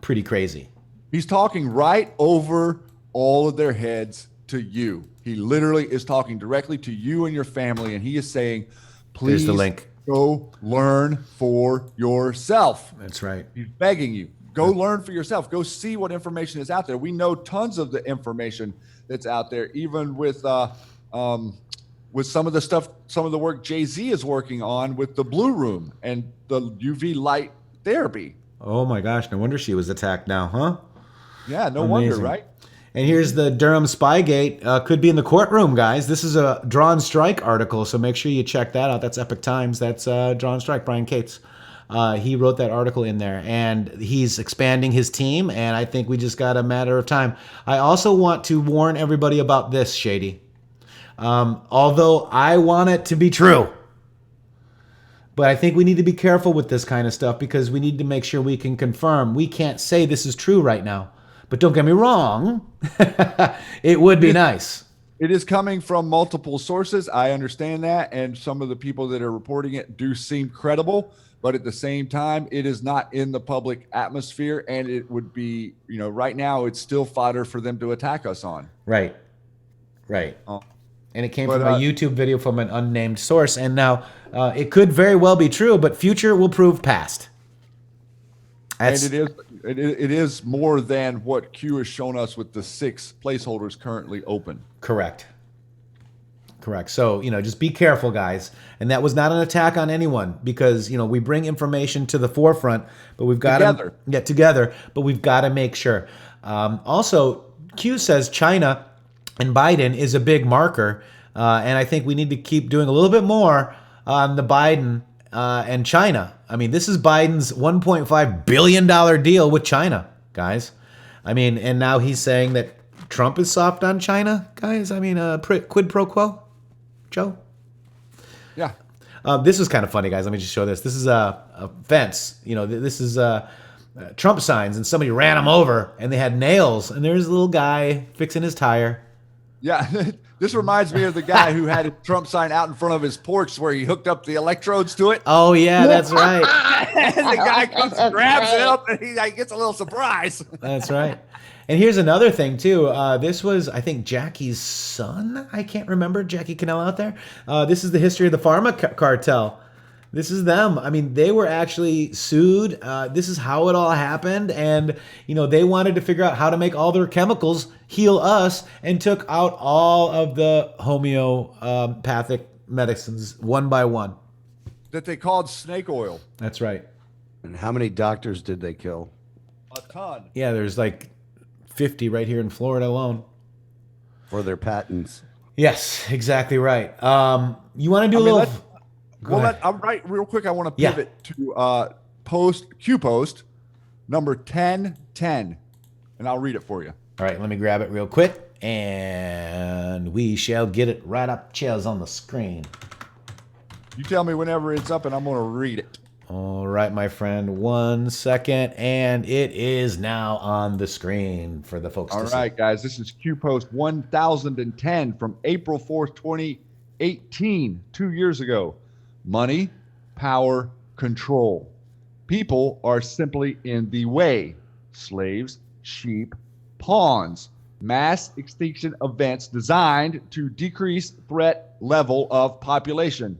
Pretty crazy. He's talking right over all of their heads to you. He literally is talking directly to you and your family, and he is saying, please the link. Go learn for yourself. That's right. He's begging you. Go learn for yourself. Go see what information is out there. We know tons of the information that's out there, even with some of the stuff, some of the work Jay-Z is working on with the Blue Room and the UV light therapy. Oh my gosh, no wonder she was attacked now, huh? Yeah, no wonder, right? And here's the Durham Spygate. Could be in the courtroom, guys. This is a Drawn Strike article, so make sure you check that out. That's Epic Times. That's Drawn Strike, Brian Cates. He wrote that article in there, and he's expanding his team, and I think we just got a matter of time. I also want to warn everybody about this, Shady. Although I want it to be true, but I think we need to be careful with this kind of stuff because we need to make sure we can confirm. We can't say this is true right now. But don't get me wrong, it would be nice. It is coming from multiple sources. I understand that. And some of the people that are reporting it do seem credible. But at the same time, it is not in the public atmosphere. And it would be, right now, it's still fodder for them to attack us on. Right. Right. And it came from a YouTube video from an unnamed source. And now it could very well be true, but future will prove past. And it is more than what Q has shown us with the 6 placeholders currently open. Correct. So, just be careful, guys. And that was not an attack on anyone because, we bring information to the forefront, but we've got to get together, but we've got to make sure. Also, Q says China and Biden is a big marker. And I think we need to keep doing a little bit more on the Biden and China. I mean, this is Biden's $1.5 billion deal with China, guys. I mean, and now he's saying that Trump is soft on China, guys. I mean, quid pro quo, Joe? Yeah. This was kind of funny, guys. Let me just show this. This is a fence. You know, this is Trump signs, and somebody ran them over, and they had nails. And there's a little guy fixing his tire. Yeah, this reminds me of the guy who had a Trump sign out in front of his porch where he hooked up the electrodes to it. Oh yeah, that's right. And the guy comes and grabs it up, and he gets a little surprise. That's right. And here's another thing too. This was, I think, Jackie's son. I can't remember. Jackie Cannell out there. This is the history of the pharma cartel. This is them. I mean, they were actually sued. This is how it all happened. And, you know, they wanted to figure out how to make all their chemicals heal us and took out all of the homeopathic medicines one by one. That they called snake oil. That's right. And how many doctors did they kill? A ton. Yeah, there's like 50 right here in Florida alone. For their patents. Yes, exactly right. You want to do a little... I'm right real quick. I want to pivot to Q post number 1010, and I'll read it for you. All right, let me grab it real quick, and we shall get it right up chairs on the screen. You tell me whenever it's up, and I'm going to read it. All right, my friend, 1 second, and it is now on the screen for the folks to see. All right, guys, this is Q post 1010 from April 4th, 2018, 2 years ago. Money, power, control. People are simply in the way. Slaves, sheep, pawns. Mass extinction events designed to decrease threat level of population.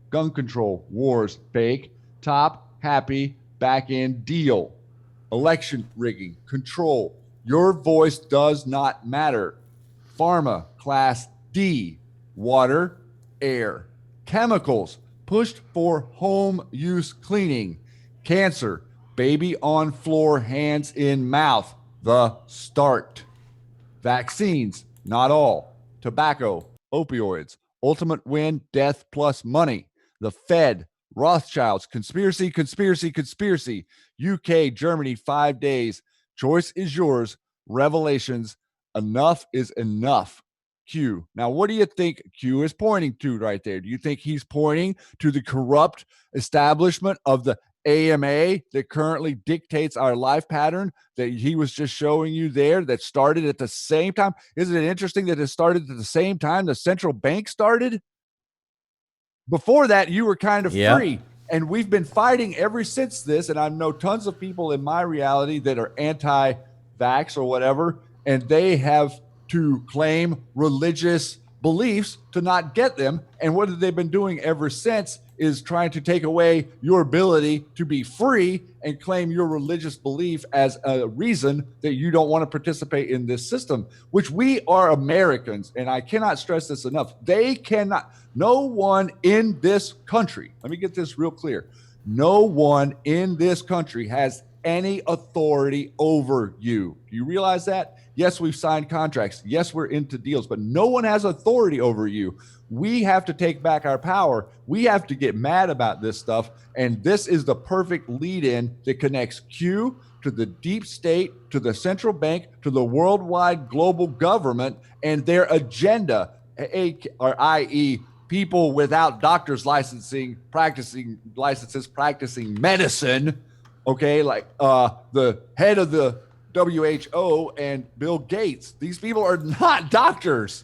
Gun control, wars, fake, top, happy, back end deal. Election rigging, control. Your voice does not matter. Pharma, class D. Water, air. Chemicals, pushed for home use cleaning. Cancer, baby on floor, hands in mouth. The start. Vaccines, not all. Tobacco, opioids. Ultimate win, death plus money. The Fed, Rothschilds, conspiracy, conspiracy, conspiracy. UK, Germany, 5 days. Choice is yours. Revelations, enough is enough. Q. Now, what do you think Q is pointing to right there? Do you think he's pointing to the corrupt establishment of the AMA that currently dictates our life pattern that he was just showing you there that started at the same time? Isn't it interesting that it started at the same time the central bank started? Before that, you were kind of free. And we've been fighting ever since this. And I know tons of people in my reality that are anti-vax or whatever, and they have to claim religious beliefs to not get them. And what they've been doing ever since is trying to take away your ability to be free and claim your religious belief as a reason that you don't want to participate in this system, which we are Americans. And I cannot stress this enough. They cannot, no one in this country, let me get this real clear. No one in this country has any authority over you. Do you realize that? Yes, we've signed contracts. Yes, we're into deals, but no one has authority over you. We have to take back our power. We have to get mad about this stuff. And this is the perfect lead-in that connects Q to the deep state, to the central bank, to the worldwide global government and their agenda, i.e., people without doctor's practicing medicine, okay, like the head of the WHO and Bill Gates. These people are not doctors.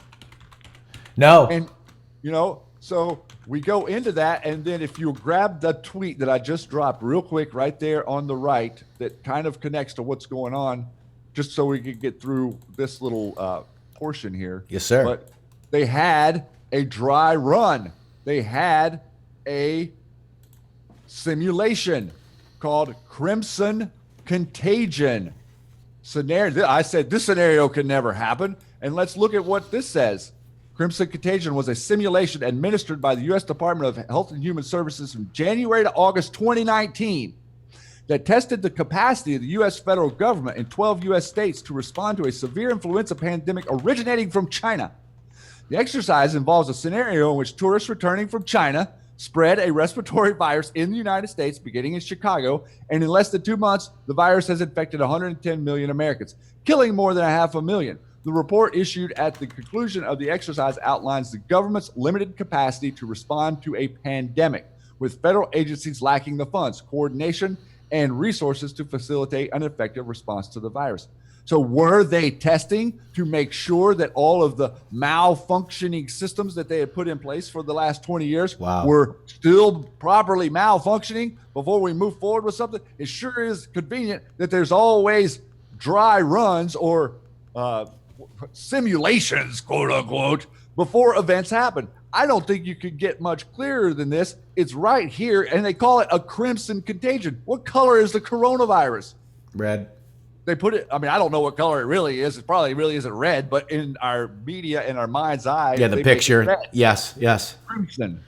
No. And, you know, so we go into that. And then if you grab the tweet that I just dropped real quick right there on the right, that kind of connects to what's going on, just so we can get through this little portion here. Yes, sir. But they had a dry run. They had a simulation called Crimson Contagion scenario. I said this scenario can never happen. And let's look at what this says. Crimson Contagion was a simulation administered by the U.S. Department of Health and Human Services from January to August 2019 that tested the capacity of the U.S. federal government in 12 U.S. states to respond to a severe influenza pandemic originating from China. The exercise involves a scenario in which tourists returning from China spread a respiratory virus in the United States, beginning in Chicago, and in less than 2 months, the virus has infected 110 million Americans, killing more than 500,000. The report issued at the conclusion of the exercise outlines the government's limited capacity to respond to a pandemic, with federal agencies lacking the funds, coordination, and resources to facilitate an effective response to the virus. So were they testing to make sure that all of the malfunctioning systems that they had put in place for the last 20 years were still properly malfunctioning before we move forward with something? It sure is convenient that there's always dry runs or simulations, quote unquote, before events happen. I don't think you could get much clearer than this. It's right here, and they call it a crimson contagion. What color is the coronavirus? Red. They put it, I mean, I don't know what color it really is. It probably really isn't red, but in our media, in our mind's eye. Yeah, the picture. Yes. Crimson.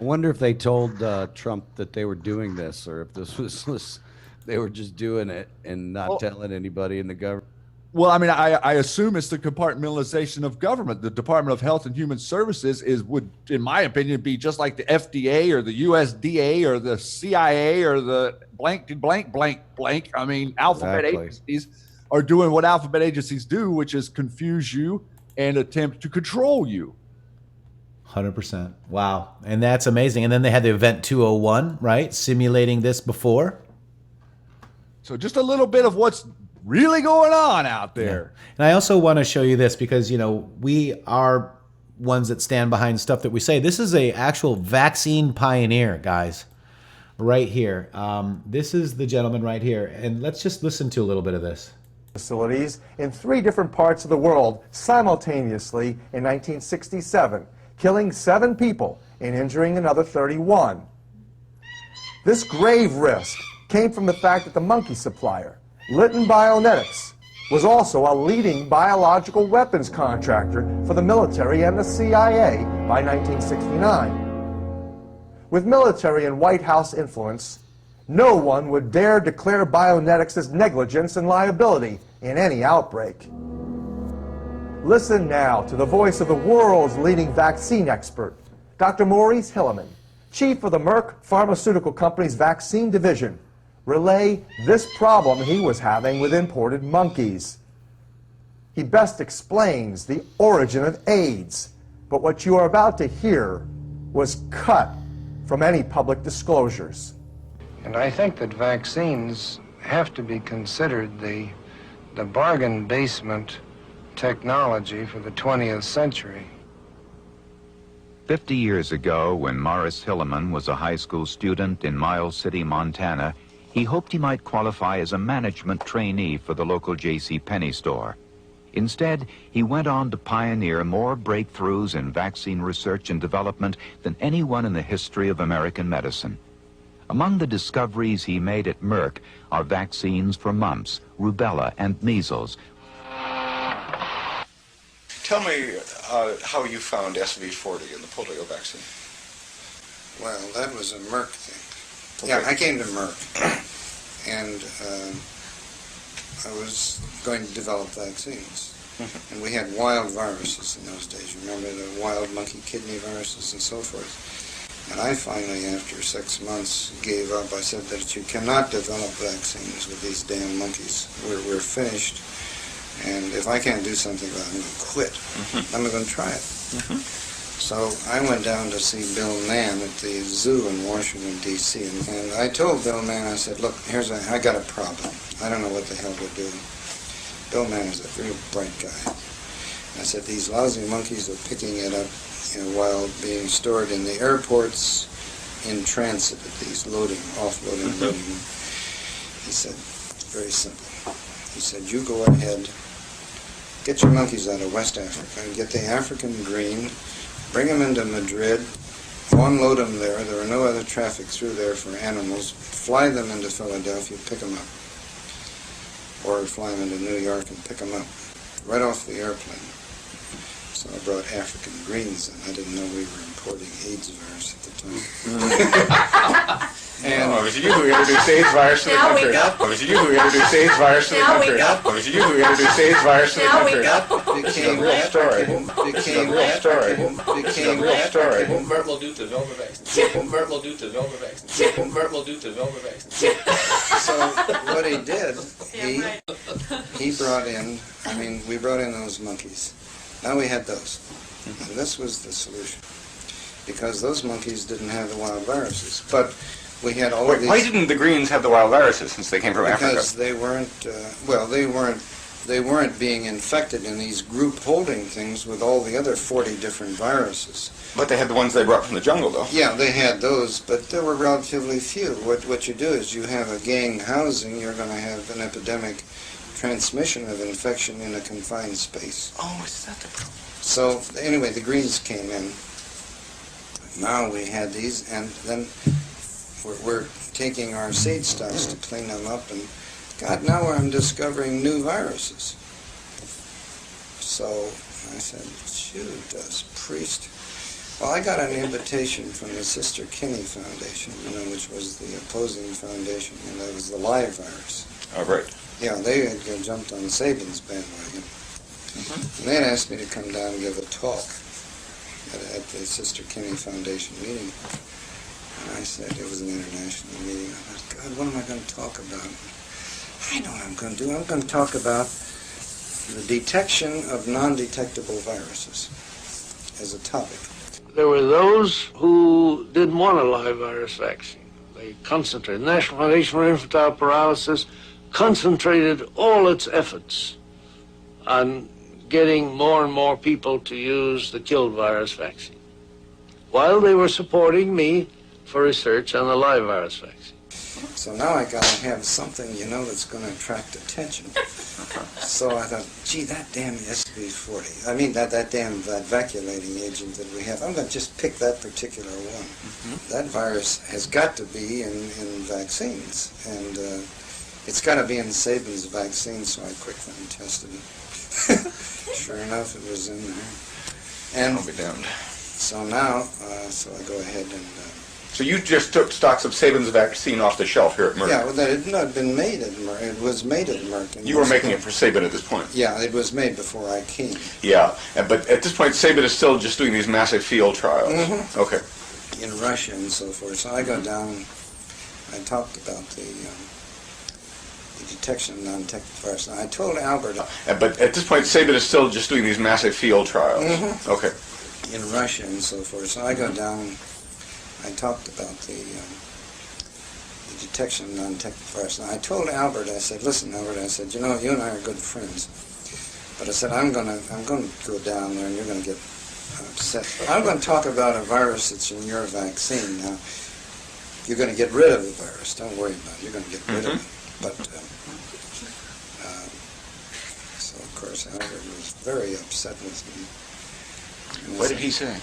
I wonder if they told Trump that they were doing this, or if this was they were just doing it and not telling anybody in the government. Well, I mean, I assume it's the compartmentalization of government. The Department of Health and Human Services would, in my opinion, be just like the FDA or the USDA or the CIA or the blank. I mean, alphabet agencies are doing what alphabet agencies do, which is confuse you and attempt to control you. 100%. Wow. And that's amazing. And then they had the Event 201, right? Simulating this before. So just a little bit of what's really going on out there. Yeah. And I also want to show you this because, you know, we are ones that stand behind stuff that we say. This is a actual vaccine pioneer, guys, right here. This is the gentleman right here. And let's just listen to a little bit of this. Facilities in 3 different parts of the world simultaneously in 1967, killing 7 people and injuring another 31. This grave risk came from the fact that the monkey supplier, Lytton Bionetics, was also a leading biological weapons contractor for the military and the CIA by 1969. With military and White House influence, no one would dare declare Bionetics' negligence and liability in any outbreak. Listen now to the voice of the world's leading vaccine expert, Dr. Maurice Hilleman, chief of the Merck Pharmaceutical Company's vaccine division, relay this problem he was having with imported monkeys. He best explains the origin of AIDS, but what you are about to hear was cut from any public disclosures. And I think that vaccines have to be considered the bargain basement technology for the 20th century. 50 years ago, when Morris Hilleman was a high school student in Miles City, Montana, he hoped he might qualify as a management trainee for the local J.C. Penney store. Instead, he went on to pioneer more breakthroughs in vaccine research and development than anyone in the history of American medicine. Among the discoveries he made at Merck are vaccines for mumps, rubella, and measles. Tell me how you found SV40 in the polio vaccine. Well, that was a Merck thing. Okay. Yeah, I came to Merck, and I was going to develop vaccines. And we had wild viruses in those days. You remember the wild monkey kidney viruses and so forth. And I finally, after 6 months, gave up. I said that you cannot develop vaccines with these damn monkeys. We're finished. And if I can't do something about it, I'm going to quit. I'm not going to try it. So I went down to see Bill Mann at the zoo in Washington, D.C. And I told Bill Mann, I said, look, I got a problem. I don't know what the hell we're doing. Bill Mann is a very bright guy. I said, these lousy monkeys are picking it up while being stored in the airports in transit at these loading, offloading, loading. He said, it's very simple. He said, you go ahead, get your monkeys out of West Africa and get the African green, bring them into Madrid, unload them there. There are no other traffic through there for animals. Fly them into Philadelphia, pick them up. Or fly them into New York and pick them up right off the airplane. so I brought African greens in. I didn't know we were importing AIDS virus at the time. And it was you who introduced AIDS virus to the country. It was you who introduced AIDS virus to the country. It was you who introduced AIDS virus to the country. Became real story. Became real story. Became real story. Mert will do to Wilde vaccine. Mert will do to Wilde vaccine. Mert will do to Wilde vaccine. So what he did, he brought in, I mean, we brought in those monkeys. Now we had those. And this was the solution. Because those monkeys didn't have the wild viruses. But we had all of these... Why didn't the greens have the wild viruses since they came from Africa? Because they weren't, they weren't being infected in these group holding things with all the other 40 different viruses. But they had the ones they brought from the jungle, though. Yeah, they had those, but there were relatively few. What you do is you have a gang housing, you're going to have an epidemic transmission of infection in a confined space. Oh, is that the problem? So anyway, the greens came in. Now we had these, and then we're taking our seed stocks to clean them up, and God, now I'm discovering new viruses. So I said, Judas Priest. Well, I got an invitation from the Sister Kinney Foundation, which was the opposing foundation, and that was the live virus. Oh, right. Yeah, they had jumped on Sabin's bandwagon. And they had asked me to come down and give a talk at the Sister Kinney Foundation meeting. And I said, it was an international meeting. I thought, God, what am I going to talk about? I know what I'm going to do. I'm going to talk about the detection of non-detectable viruses as a topic. There were those who didn't want a live virus vaccine. They concentrated. The National Foundation for Infantile Paralysis concentrated all its efforts on getting more and more people to use the killed virus vaccine, while they were supporting me for research on the live virus vaccine. So now I got to have something, that's going to attract attention. So I thought, gee, that damn SV40, I mean that vacuolating agent that we have, I'm going to just pick that particular one. That virus has got to be in vaccines, and it's got to be in Sabin's vaccine, so I quickly tested it. Sure enough, it was in there. And I'll be damned. so now, so I go ahead and... So you just took stocks of Sabin's vaccine off the shelf here at Merck? Yeah, well, it had not been made at Merck. It was made at Merck. You were making it for Sabin at this point? Yeah, it was made before I came. Yeah, but at this point, Sabin is still just doing these massive field trials? Okay. In Russia and so forth. So I go down and I talked about the detection of non-detectable virus. And I told Albert... But at this point, Sabin is still just doing these massive field trials? Okay. In Russia and so forth. So I go down and I talked about the detection of non-detectable virus. And I told Albert, I said, listen, Albert, I said, you and I are good friends. But I said, I'm going to go down there and you're going to get upset. But I'm going to talk about a virus that's in your vaccine. Now, you're going to get rid of the virus. Don't worry about it. You're going to get rid of it. But, so of course, Albert was very upset with me. What did he say?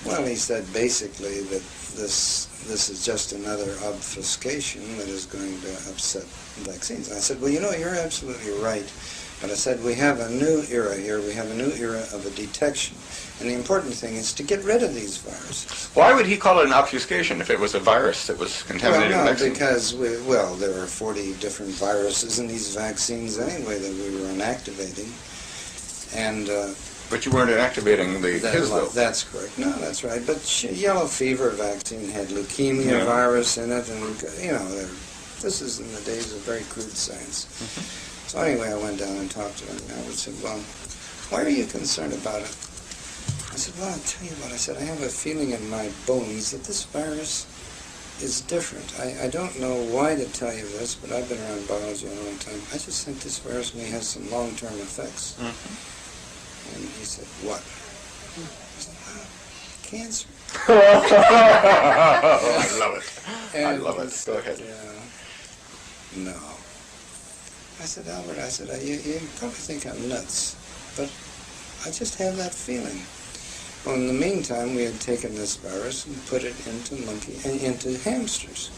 Well, he said basically that this is just another obfuscation that is going to upset vaccines. And I said, well, you're absolutely right. But I said, we have a new era here. We have a new era of a detection. And the important thing is to get rid of these viruses. Why would he call it an obfuscation if it was a virus that was contaminating Well, no, vaccine? because, there are 40 different viruses in these vaccines anyway that we were inactivating. And... But you weren't inactivating his, though. That's correct. No, that's right. But yellow fever vaccine had leukemia virus in it, and this is in the days of very crude science. So anyway, I went down and talked to him, and I said, well, why are you concerned about it? I said, well, I'll tell you what. I said, I have a feeling in my bones that this virus is different. I don't know why to tell you this, but I've been around biology a long time. I just think this virus may have some long-term effects. And he said, what? I said, cancer. I love it. And I love it. Go ahead. No. I said, Albert, you probably think I'm nuts, but I just have that feeling. Well, in the meantime, we had taken this virus and put it into hamsters.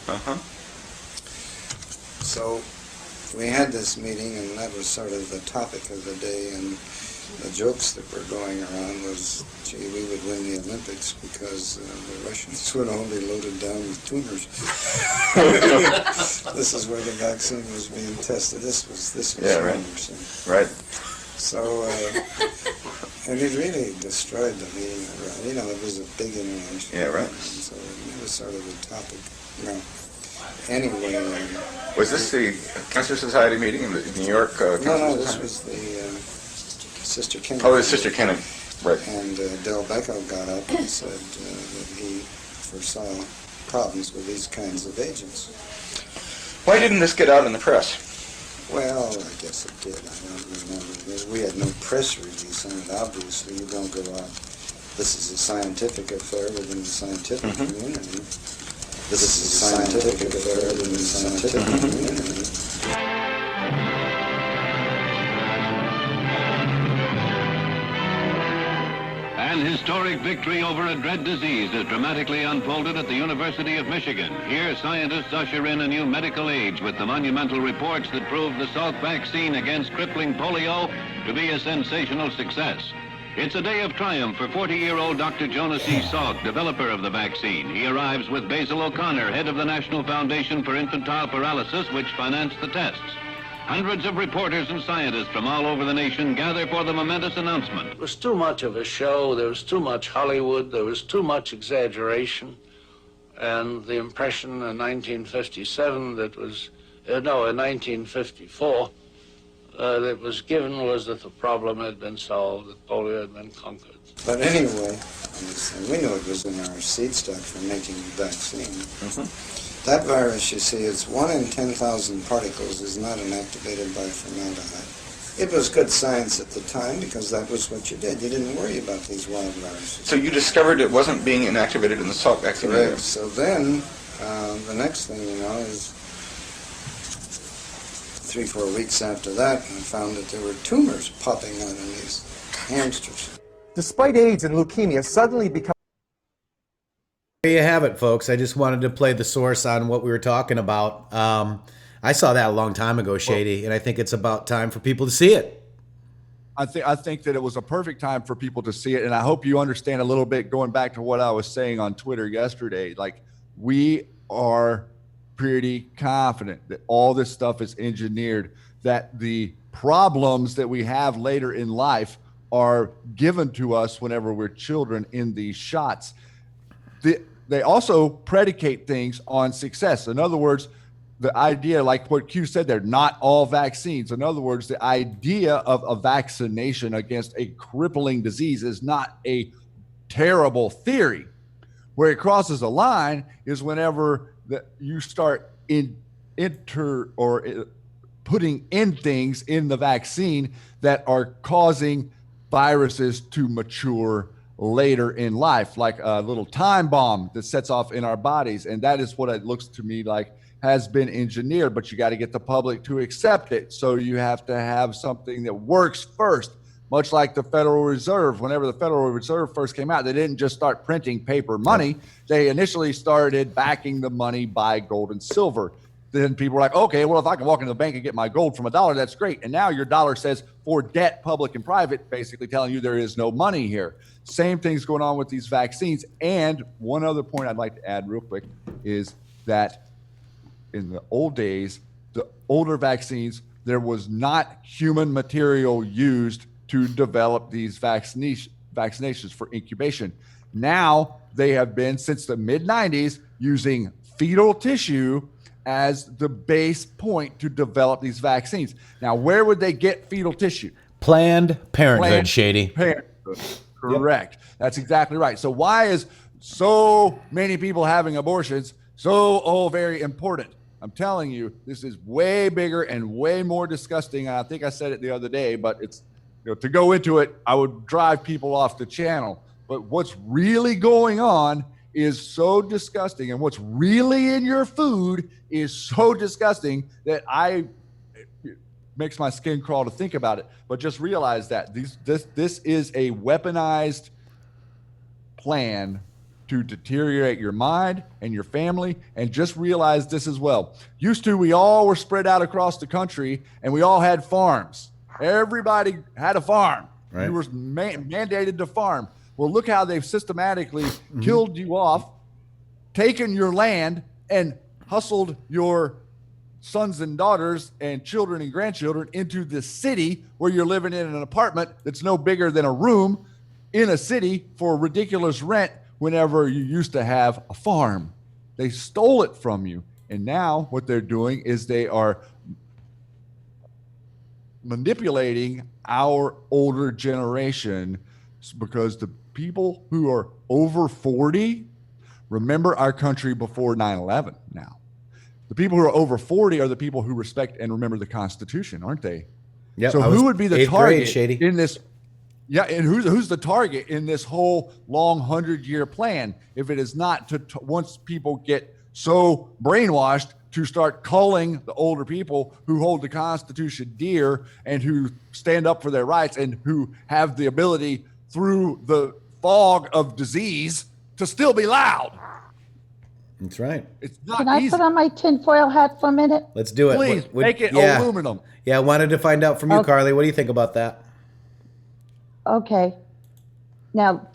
So we had this meeting, and that was sort of the topic of the day, and the jokes that were going around was, gee, we would win the Olympics because the Russians would all be loaded down with tumors. This is where the vaccine was being tested. This was right. Anderson. Right. So, and it really destroyed the meeting. You know, it was a big international. Yeah, right. So it was sort of a topic. You know. Anyway. Was this the Cancer Society meeting in New York? No, this was the Sister Kennedy. Oh, the Sister Kennedy. Right. And Del Becco got up and said that he foresaw problems with these kinds of agents. Why didn't this get out in the press? Well, I guess it did. I don't remember. We had no press release on it, obviously. You don't go out. This is a scientific affair within the scientific community. This is a scientific affair within the scientific community. An historic victory over a dread disease is dramatically unfolded at the University of Michigan. Here, scientists usher in a new medical age with the monumental reports that prove the Salk vaccine against crippling polio to be a sensational success. It's a day of triumph for 40-year-old Dr. Jonas E. Salk, developer of the vaccine. He arrives with Basil O'Connor, head of the National Foundation for Infantile Paralysis, which financed the tests. Hundreds of reporters and scientists from all over the nation gather for the momentous announcement. It was too much of a show. There was too much Hollywood. There was too much exaggeration. And the impression in 1957 that was, in 1954, that was given was that the problem had been solved, that polio had been conquered. But anyway, we knew it was in our seed stock for making the vaccine. That virus, you see, it's 1 in 10,000 particles is not inactivated by formaldehyde. It was good science at the time because that was what you did. You didn't worry about these wild viruses. So you discovered it wasn't being inactivated in the Salk vaccine? Correct. So then, the next thing you know is 3-4 weeks after that, I found that there were tumors popping out in these hamsters. Despite AIDS and leukemia suddenly becoming... There you have it, folks. I just wanted to play the source on what we were talking about. I saw that a long time ago, Shady, and I think it's about time for people to see it. I think that it was a perfect time for people to see it, and I hope you understand a little bit going back to what I was saying on Twitter yesterday. Like, we are pretty confident that all this stuff is engineered, that the problems that we have later in life are given to us whenever we're children in these shots. They also predicate things on success. In other words, the idea, like what Q said there, not all vaccines. In other words, the idea of a vaccination against a crippling disease is not a terrible theory. Where it crosses a line is whenever you start putting in things in the vaccine that are causing viruses to mature later in life, like a little time bomb that sets off in our bodies. And that is what it looks to me like has been engineered, but you got to get the public to accept it. So you have to have something that works first, much like the Federal Reserve. Whenever the Federal Reserve first came out, they didn't just start printing paper money. They initially started backing the money by gold and silver. Then people were like, okay, well, if I can walk into the bank and get my gold from $1, that's great. And now your dollar says for debt, public and private, basically telling you there is no money here. Same thing's going on with these vaccines. And one other point I'd like to add real quick is that in the old days, the older vaccines, there was not human material used to develop these vaccinations for incubation. Now they have been, since the mid-90s, using fetal tissue as the base point to develop these vaccines. Now, where would they get fetal tissue? Planned Parenthood, Shady. Parenthood. Correct. Yep. That's exactly right. So why is so many people having abortions so very important? I'm telling you, this is way bigger and way more disgusting. I think I said it the other day, but it's, to go into it, I would drive people off the channel. But what's really going on is so disgusting, and what's really in your food is so disgusting that it makes my skin crawl to think about it. But just realize that this is a weaponized plan to deteriorate your mind and your family. And just realize this as well. Used to, we all were spread out across the country and we all had farms. Everybody had a farm. Right. You were mandated to farm. Well, look how they've systematically killed you off, taken your land, and hustled your sons and daughters and children and grandchildren into the city where you're living in an apartment that's no bigger than a room in a city for ridiculous rent whenever you used to have a farm. They stole it from you. And now what they're doing is they are manipulating our older generation because the people who are over 40 remember our country before 9/11 now. The people who are over 40 are the people who respect and remember the Constitution, aren't they? Yep, so who would be the 8th grade, target Shady. in this? Yeah, and who's the target in this whole long 100-year plan? If it is not to once people get so brainwashed to start culling the older people who hold the Constitution dear and who stand up for their rights and who have the ability through the fog of disease to still be loud. That's right. It's not Can I easy. put on my tinfoil hat for a minute? Let's do it. Please make it yeah. aluminum. Yeah, I wanted to find out from you, Okay. Karli. What do you think about that? Okay. Now,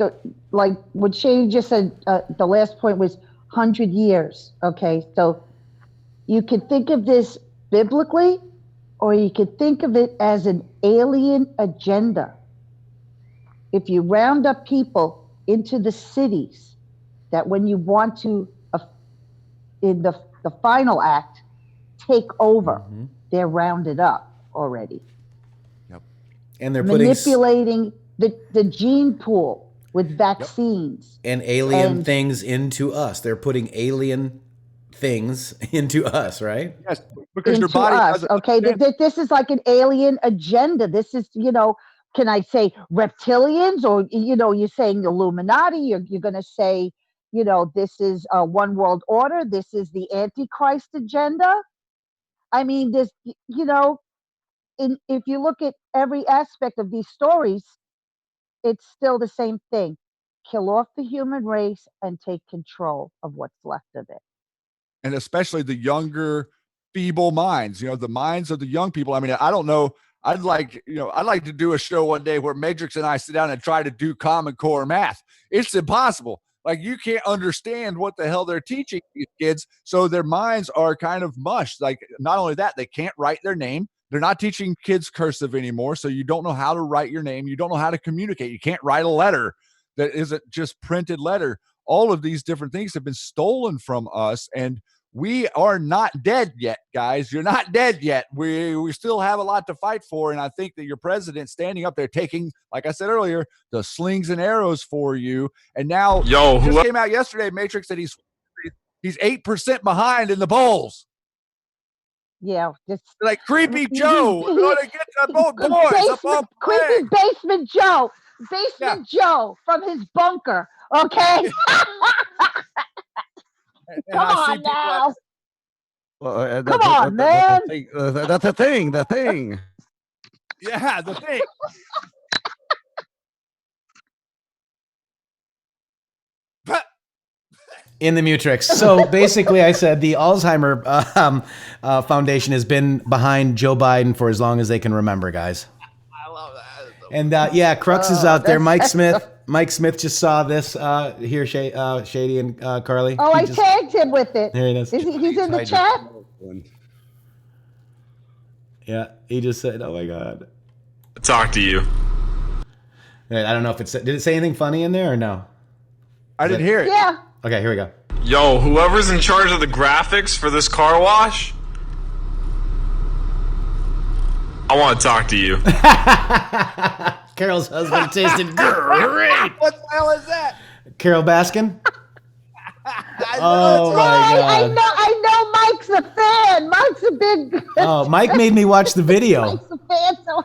like what Shady just said, the last point was 100 years. Okay, so you could think of this biblically, or you could think of it as an alien agenda. If you round up people into the cities, that when you want to, in the final act, take over, they're rounded up already. Yep. And they're putting Manipulating the gene pool with vaccines. and alien things into us. They're putting alien things into us, right? Yes, because your Into body us, doesn't okay? understand. This is like an alien agenda. This is, can I say reptilians, or, you're saying Illuminati, you're going to say, this is a one world order. This is the Antichrist agenda. I mean, this, if you look at every aspect of these stories, it's still the same thing. Kill off the human race and take control of what's left of it. And especially the younger, feeble minds, the minds of the young people. I mean, I don't know. I'd like to do a show one day where Matrix and I sit down and try to do Common Core math. It's impossible. Like, you can't understand what the hell they're teaching these kids. So their minds are kind of mush. Like, not only that, they can't write their name. They're not teaching kids cursive anymore. So you don't know how to write your name. You don't know how to communicate. You can't write a letter that isn't just printed letter. All of these different things have been stolen from us. And we are not dead yet, guys. You're not dead yet. We still have a lot to fight for. And I think that your president standing up there taking, like I said earlier, the slings and arrows for you. And now just came out yesterday, Matrix, that he's 8% behind in the polls. Yeah, just like Creepy Joe. We're going to get the boys. Creepy Basement Joe. Basement Joe from his bunker. Okay. Come on now. Well, Come on, man. That's the thing. The thing. Yeah, the thing. In the Matrix. So basically, I said the Alzheimer Foundation has been behind Joe Biden for as long as they can remember, guys. I love that. And Crux is out there. Mike Smith just saw this here, Shady and Karli. Oh, I tagged him with it. There he is. He's in the chat. Yeah, he just said, "Oh my God." Talk to you. Right, I don't know if did it say anything funny in there or no? I didn't hear it. Yeah. Okay, here we go. Yo, whoever's in charge of the graphics for this car wash, I want to talk to you. Carol's husband tasted great. What the hell is that? Carol Baskin? Oh my God. I know Mike's a fan. Mike's a big Oh, Mike made me watch the video. Mike's a fan, so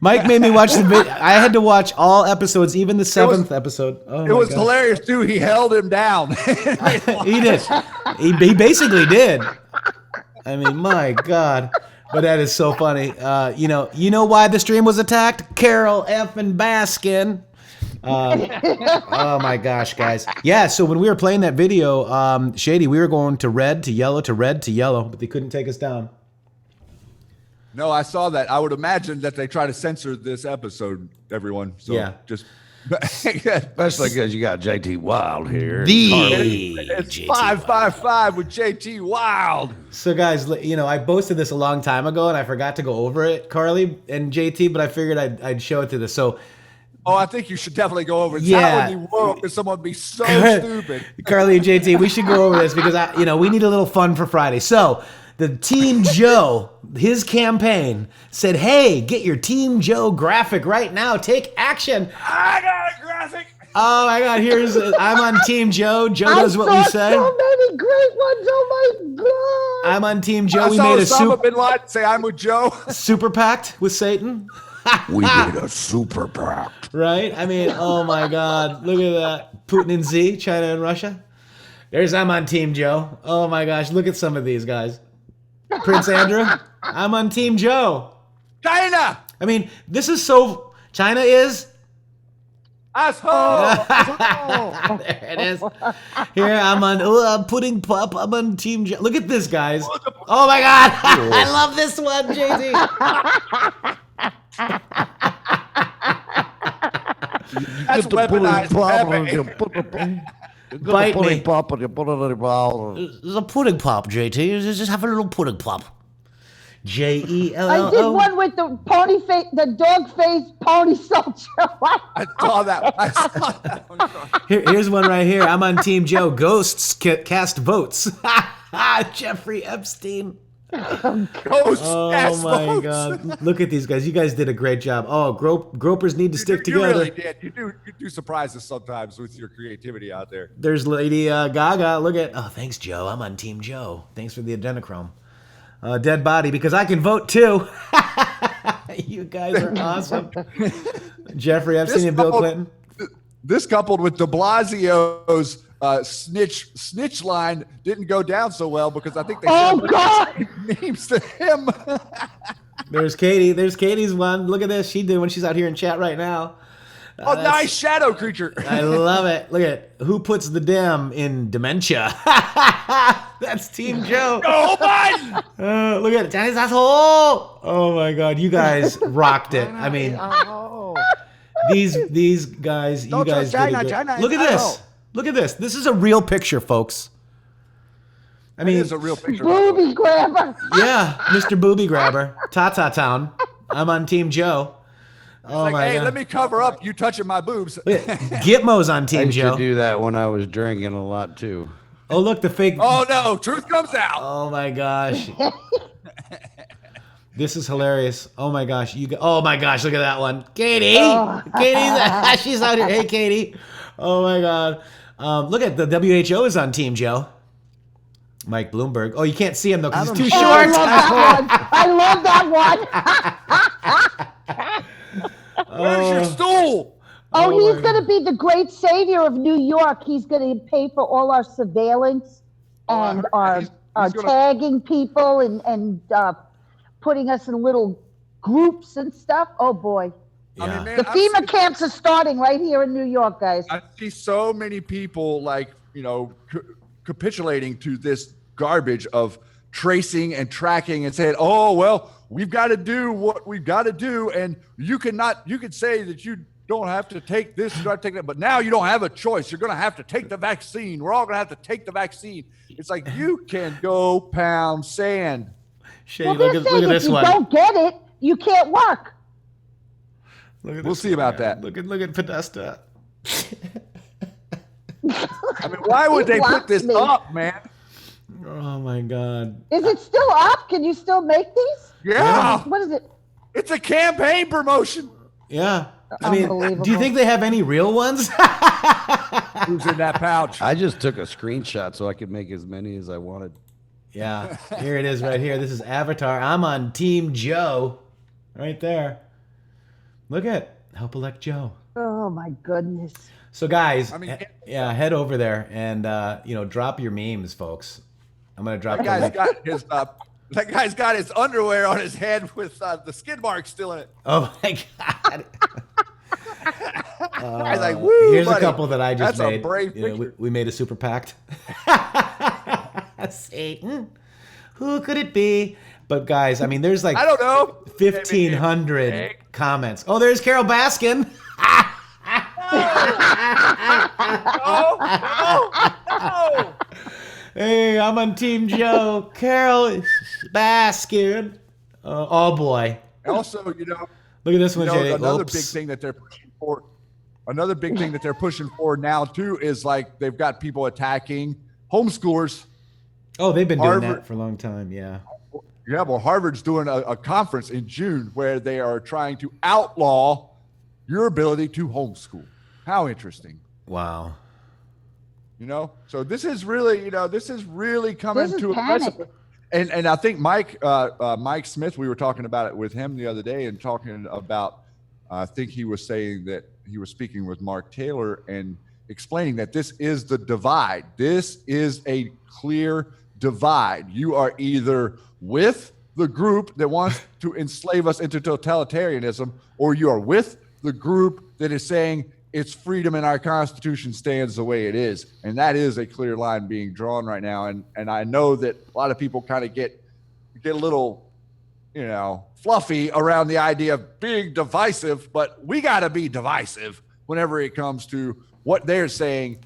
Mike made me watch the video. I had to watch all episodes, even the 7th episode. Oh, it was hilarious too. He held him down. He did. He basically did. I mean, my God. But that is so funny. You know why the stream was attacked? Carol effing Baskin. Oh my gosh, guys. Yeah, so when we were playing that video, Shady, we were going to red to yellow to red to yellow, but they couldn't take us down. No, I saw that. I would imagine that they try to censor this episode, everyone. So Yeah. just Especially because you got JT Wilde here. it's 555 with JT Wilde. So guys, I posted this a long time ago and I forgot to go over it, Karli and JT, but I figured I'd show it to this. So I think you should definitely go over it. Yeah. How in the world could someone be so stupid? Karli and JT, we should go over this because we need a little fun for Friday. So the Team Joe, his campaign said, "Hey, get your Team Joe graphic right now. Take action." I got a graphic. Oh my God! I'm on Team Joe. Joe does what we say. So many great ones. Oh my God! I'm on Team Joe. I We saw made a Osama bin Laden say, "I'm with Joe." super pact with Satan. We made a super pact. Right? I mean, oh my God. Look at that. Putin and Z, China and Russia. I'm on Team Joe. Oh my gosh. Look at some of these guys. Prince Andrew, I'm on Team Joe. China. I mean, this is so... China is... Asshole. There it is. Here, I'm Pudding Pup. I'm on Team Joe. Look at this, guys. Oh my God. I love this one, JT. That's weaponized. Bite me. Pop and you put it in your mouth. It's a pudding pop, JT. Just have a little pudding pop. JELLE. I did one with the pony face, the dog face pony soldier. I saw that one. Here's one right here. I'm on Team Joe. Ghosts cast votes. Jeffrey Epstein. Ghosts cast my votes. God. Look at these guys. You guys did a great job. Oh, gropers need to stick You together. really did. You do surprise us sometimes with your creativity out there. There's Lady Gaga. Look at... Oh, thanks, Joe. I'm on Team Joe. Thanks for the adrenochrome. Dead body, because I can vote too. You guys are awesome. Jeffrey Epstein and Bill Clinton. This coupled with de Blasio's snitch line didn't go down so well because I think they said memes to him. There's Katie. There's Katie's one. Look at this. She did when she's out here in chat right now. Nice shadow creature. I love it. Look at who puts the dem in dementia. That's Team Joe. Oh my! Look at it. Johnny's asshole. Oh my God, you guys rocked it. I mean, these guys, you guys did it good. Look at this. Look at this. This is a real picture, folks. I mean, it's a real picture. Booby grabber. Yeah, Mr. Booby Grabber. Tata Town. I'm on Team Joe. Oh my hey, God. let me cover up you touching my boobs. Gitmo's on Team I used Joe. to do that when I was drinking a lot too. Oh, look, the fake. Oh no, truth comes out. Oh my gosh. This is hilarious. Oh my gosh. Oh my gosh, look at that one. Katie. Katie, she's out here. Hey, Katie. Oh my God. Look at the WHO is on Team Joe. Mike Bloomberg. Oh, you can't see him though because he's too short. I love that one. Where's your stool? Oh, he's going to be the great savior of New York. He's going to pay for all our surveillance and our tagging people and putting us in little groups and stuff. Oh, boy. Yeah. I mean, man, The FEMA camps are starting right here in New York, guys. I see so many people capitulating to this garbage of tracing and tracking and saying, oh, well, we've got to do what we've got to do. And you can say that you don't have to take this, you got to take that, but now you don't have a choice. You're going to have to take the vaccine. We're all going to have to take the vaccine. It's like, you can go pound sand. Shady, look at this one. If you don't get it, you can't work. We'll see about that. Look at Podesta. I mean, why would they put this up, man? Oh my God. Is it still up? Can you still make these? Yeah. What is it? It's a campaign promotion. Yeah. I mean, do you think they have any real ones? Who's in that pouch? I just took a screenshot so I could make as many as I wanted. Yeah. Here it is right here. This is Avatar. I'm on Team Joe. Right there. Look at Help Elect Joe. Oh my goodness. So guys, head over there and drop your memes, folks. I'm gonna drop. That guy's got his underwear on his head with the skid marks still in it. Oh my God. Guy's like, woo, here's buddy. a couple that I just That's made. a brave picture. We made a super pact. Satan, Who could it be? But guys, I mean, there's like I don't know. 1,500 comments. Oh, there's Carol Baskin. No. Hey, I'm on Team Joe. Carol Baskin. Oh boy. Also, look at this one, Jay. another big thing that they're pushing for. Another big thing that they're pushing for now too is like they've got people attacking homeschoolers. Oh, they've been doing Harvard- that for a long time. Yeah. Yeah, well, Harvard's doing a conference in June where they are trying to outlaw your ability to homeschool. How interesting. Wow. So this is really, coming This is to a panic. precipice. And I think Mike Smith, we were talking about it with him the other day and talking about, I think he was saying that he was speaking with Mark Taylor and explaining that this is the divide. This is a clear divide. You are either with the group that wants to enslave us into totalitarianism, or you are with the group that is saying it's freedom and our Constitution stands the way it is. And that is a clear line being drawn right now. And I know that a lot of people kind of get a little, fluffy around the idea of being divisive, but we got to be divisive whenever it comes to what they're saying